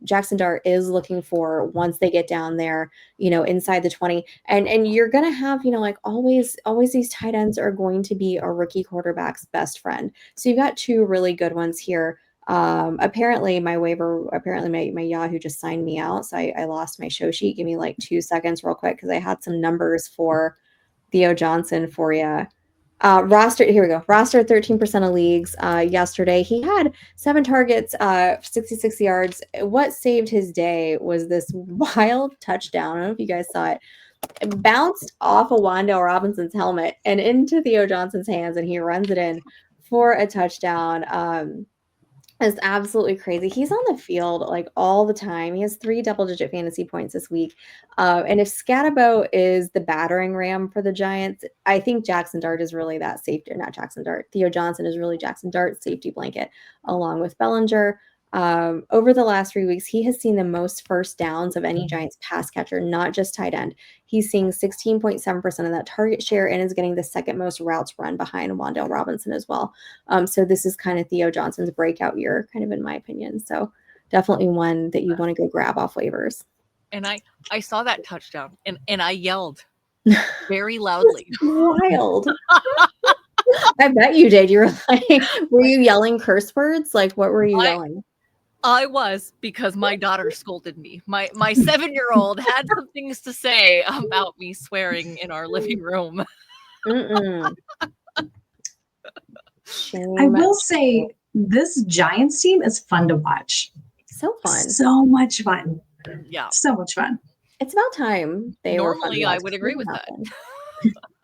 Jackson Dart is looking for once they get down there, inside the 20. And you're going to have, like always these tight ends are going to be a rookie quarterback's best friend. So you've got 2 really good ones here. Apparently my Yahoo just signed me out. So I lost my show sheet. Give me like 2 seconds real quick, because I had some numbers for Theo Johnson for you. Roster, here we go. Roster 13% of leagues. Yesterday, he had 7 targets, 66 yards. What saved his day was this wild touchdown. I don't know if you guys saw it. It bounced off of Wandale Robinson's helmet and into Theo Johnson's hands, and he runs it in for a touchdown. It's absolutely crazy. He's on the field like all the time. He has 3 double-digit fantasy points this week. And if Scatabo is the battering ram for the Giants, I think Jackson Dart is really that safety, or not Jackson Dart. Theo Johnson is really Jackson Dart's safety blanket, along with Bellinger. Over the last 3 weeks, he has seen the most first downs of any Giants pass catcher, not just tight end. He's seeing 16.7% of that target share and is getting the second most routes run behind Wandale Robinson as well. So this is kind of Theo Johnson's breakout year, kind of in my opinion. So definitely one that you want to go grab off waivers. And I saw that touchdown and I yelled very loudly. Wild. I bet you did. You were like, were you yelling curse words? Like, what were you yelling? I was, because my daughter scolded me. My 7-year-old had some things to say about me swearing in our living room. I will say this Giants team is fun to watch. So fun. So much fun. Yeah. So much fun. It's about time they were fun to Normally, watch. I would agree with that.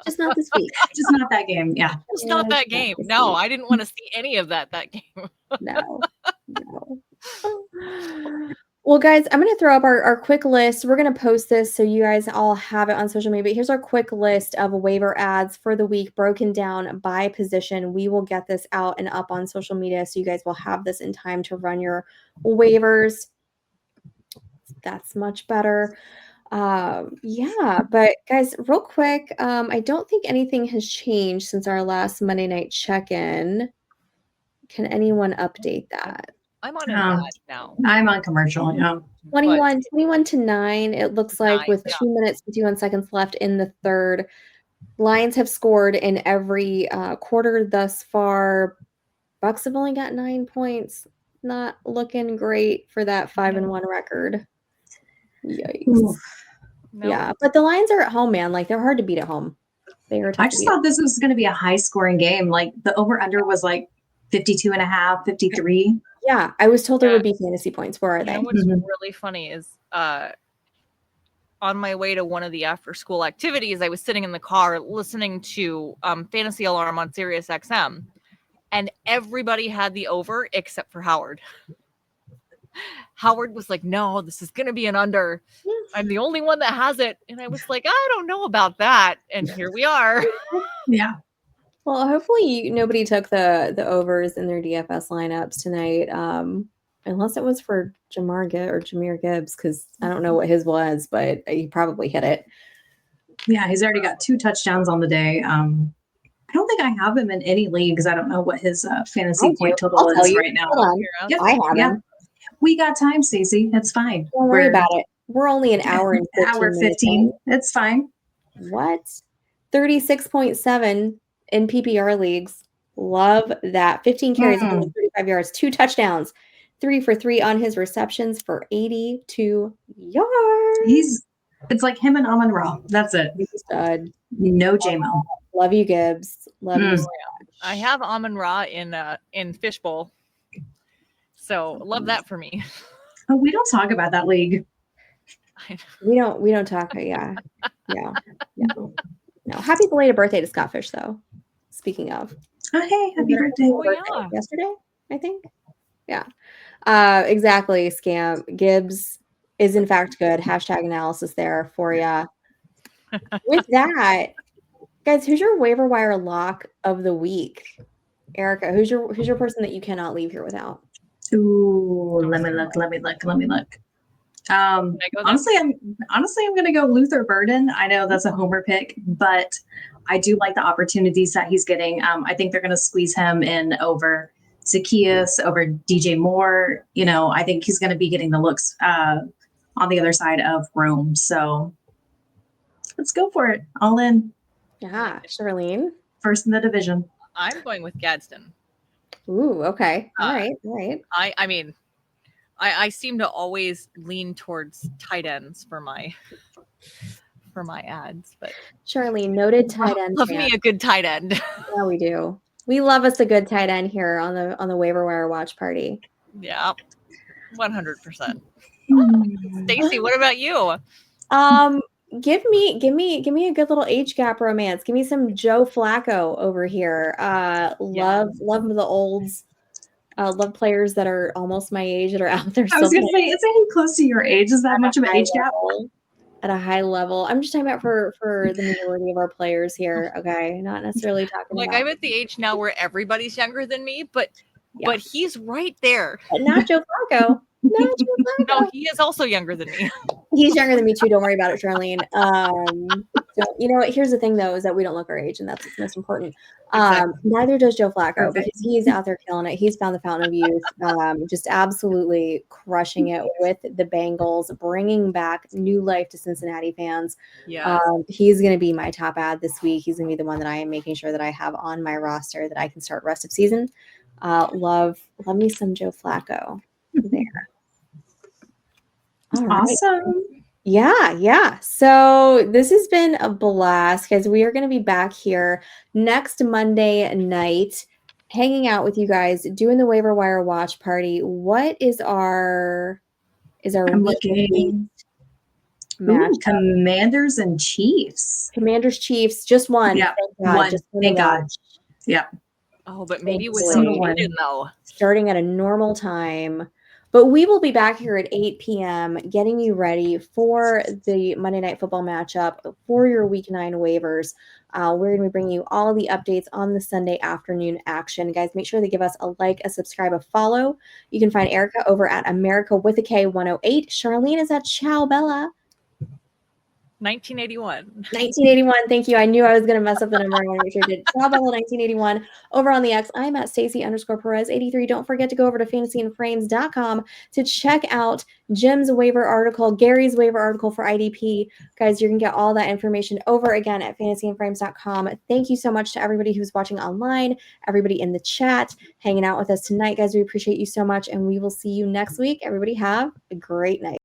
Just not this week. Just not that game. Yeah. Just not that game. No, I didn't want to see any of that game. No. Well, guys, I'm going to throw up our quick list. We're going to post this so you guys all have it on social media. But here's our quick list of waiver ads for the week, broken down by position. We will get this out and up on social media, so you guys will have this in time to run your waivers. That's much better. Yeah, but guys, real quick, I don't think anything has changed since our last Monday night check-in. Can anyone update that? I'm on an ad now. I'm on commercial. Yeah. 21 to 9. It looks like with 2 minutes, 51 seconds left in the third. Lions have scored in every quarter thus far. Bucks have only got 9 points. Not looking great for that 5-1 record. Yikes. Nope. Yeah, but the Lions are at home, man. Like, they're hard to beat at home. I just thought this was going to be a high scoring game. Like, the over under was like 52.5, 53. Yeah, I was told there would be fantasy points. Where are they? What's really funny is on my way to one of the after school activities, I was sitting in the car listening to Fantasy Alarm on Sirius XM, and everybody had the over except for Howard. Howard was like, no, this is going to be an under. I'm the only one that has it. And I was like, I don't know about that. And here we are. Yeah. Well, hopefully nobody took the overs in their DFS lineups tonight, unless it was for Jahmyr Gibbs, because I don't know what his was, but he probably hit it. Yeah, he's already got 2 touchdowns on the day. I I don't think I have him in any leagues. I don't know what his fantasy I do. point total I'll tell is you. right now. Hold on. Yep. I have Yeah. him. We got time, Stacy. It's fine. Don't worry about it. We're only an hour and 15 Hour minutes 15. in. It's fine. What? 36.7 in PPR leagues. Love that. 15 carries, 135 yards, 2 touchdowns, 3 for 3 on his receptions for 82 yards. It's like him and Amon Ra. That's it. He's a stud. No JMO. Love you, Gibbs. Love you so much. I have Amon Ra in Fishbowl. So love that for me. Oh, we don't talk about that league. We don't talk. Yeah. No. Happy belated birthday to Scott Fish, though. Speaking of. Oh, hey, happy birthday. Yeah. Yesterday, I think. Yeah. Exactly, Scam. Gibbs is in fact good. Hashtag analysis there for ya. With that, guys, who's your waiver wire lock of the week? Erika, who's your person that you cannot leave here without? Ooh, let me look. Honestly, I'm gonna go Luther Burden. I know that's a homer pick, but I do like the opportunities that he's getting. I think they're gonna squeeze him in over Zacchaeus, over DJ Moore. I think he's gonna be getting the looks on the other side of Rome. So let's go for it. All in. Yeah, Sharlene. First in the division. I'm going with Gadsden. Ooh, okay. All right. I mean, I seem to always lean towards tight ends for my ads, but Charlene, noted tight end. Love me a good tight end. Yeah, we do. We love us a good tight end here on the waiver wire watch party. Yeah, 100%. Stacy, what about you? Give me a good little age gap romance. Give me some Joe Flacco over here. Love the olds. Love players that are almost my age that are out there. I was going to say, isn't he close to your age? Is that much of an age gap? At a high level. I'm just talking about for the majority of our players here. Okay, not necessarily talking about. I'm at the age now where everybody's younger than me, but he's right there. But not Joe Flacco. No, he is also younger than me. He's younger than me too. Don't worry about it, Charlene. So, you know what? Here's the thing, though, is that we don't look our age, and that's what's most important. Exactly. Neither does Joe Flacco, because he's out there killing it. He's found the fountain of youth, just absolutely crushing it with the Bengals, bringing back new life to Cincinnati fans. Yeah, he's going to be my top ad this week. He's going to be the one that I am making sure that I have on my roster that I can start rest of season. Love me some Joe Flacco there. All right. Awesome. Yeah. So this has been a blast, guys. We are going to be back here next Monday night, hanging out with you guys, doing the waiver wire watch party. What is our looking match? Commanders and Chiefs. Commanders Chiefs, just one. Yeah, thank God. Yeah. Oh, but maybe with some hidden though. Starting at a normal time. But we will be back here at 8 p.m. getting you ready for the Monday Night Football matchup for your Week 9 waivers. We're going to be bringing you all the updates on the Sunday afternoon action. Guys, make sure to give us a like, a subscribe, a follow. You can find Erika over at America with a K 108. Charlene is at Ciao Bella. 1981. Thank you. I knew I was going to mess up the number. I want to make sure I did. Ciao Bella 1981. Over on the X, I'm at Stacy_Perez83. Don't forget to go over to fantasyandframes.com to check out Jim's waiver article, Gary's waiver article for IDP. Guys, you can get all that information over again at fantasyandframes.com. Thank you so much to everybody who's watching online, everybody in the chat, hanging out with us tonight. Guys, we appreciate you so much, and we will see you next week. Everybody have a great night.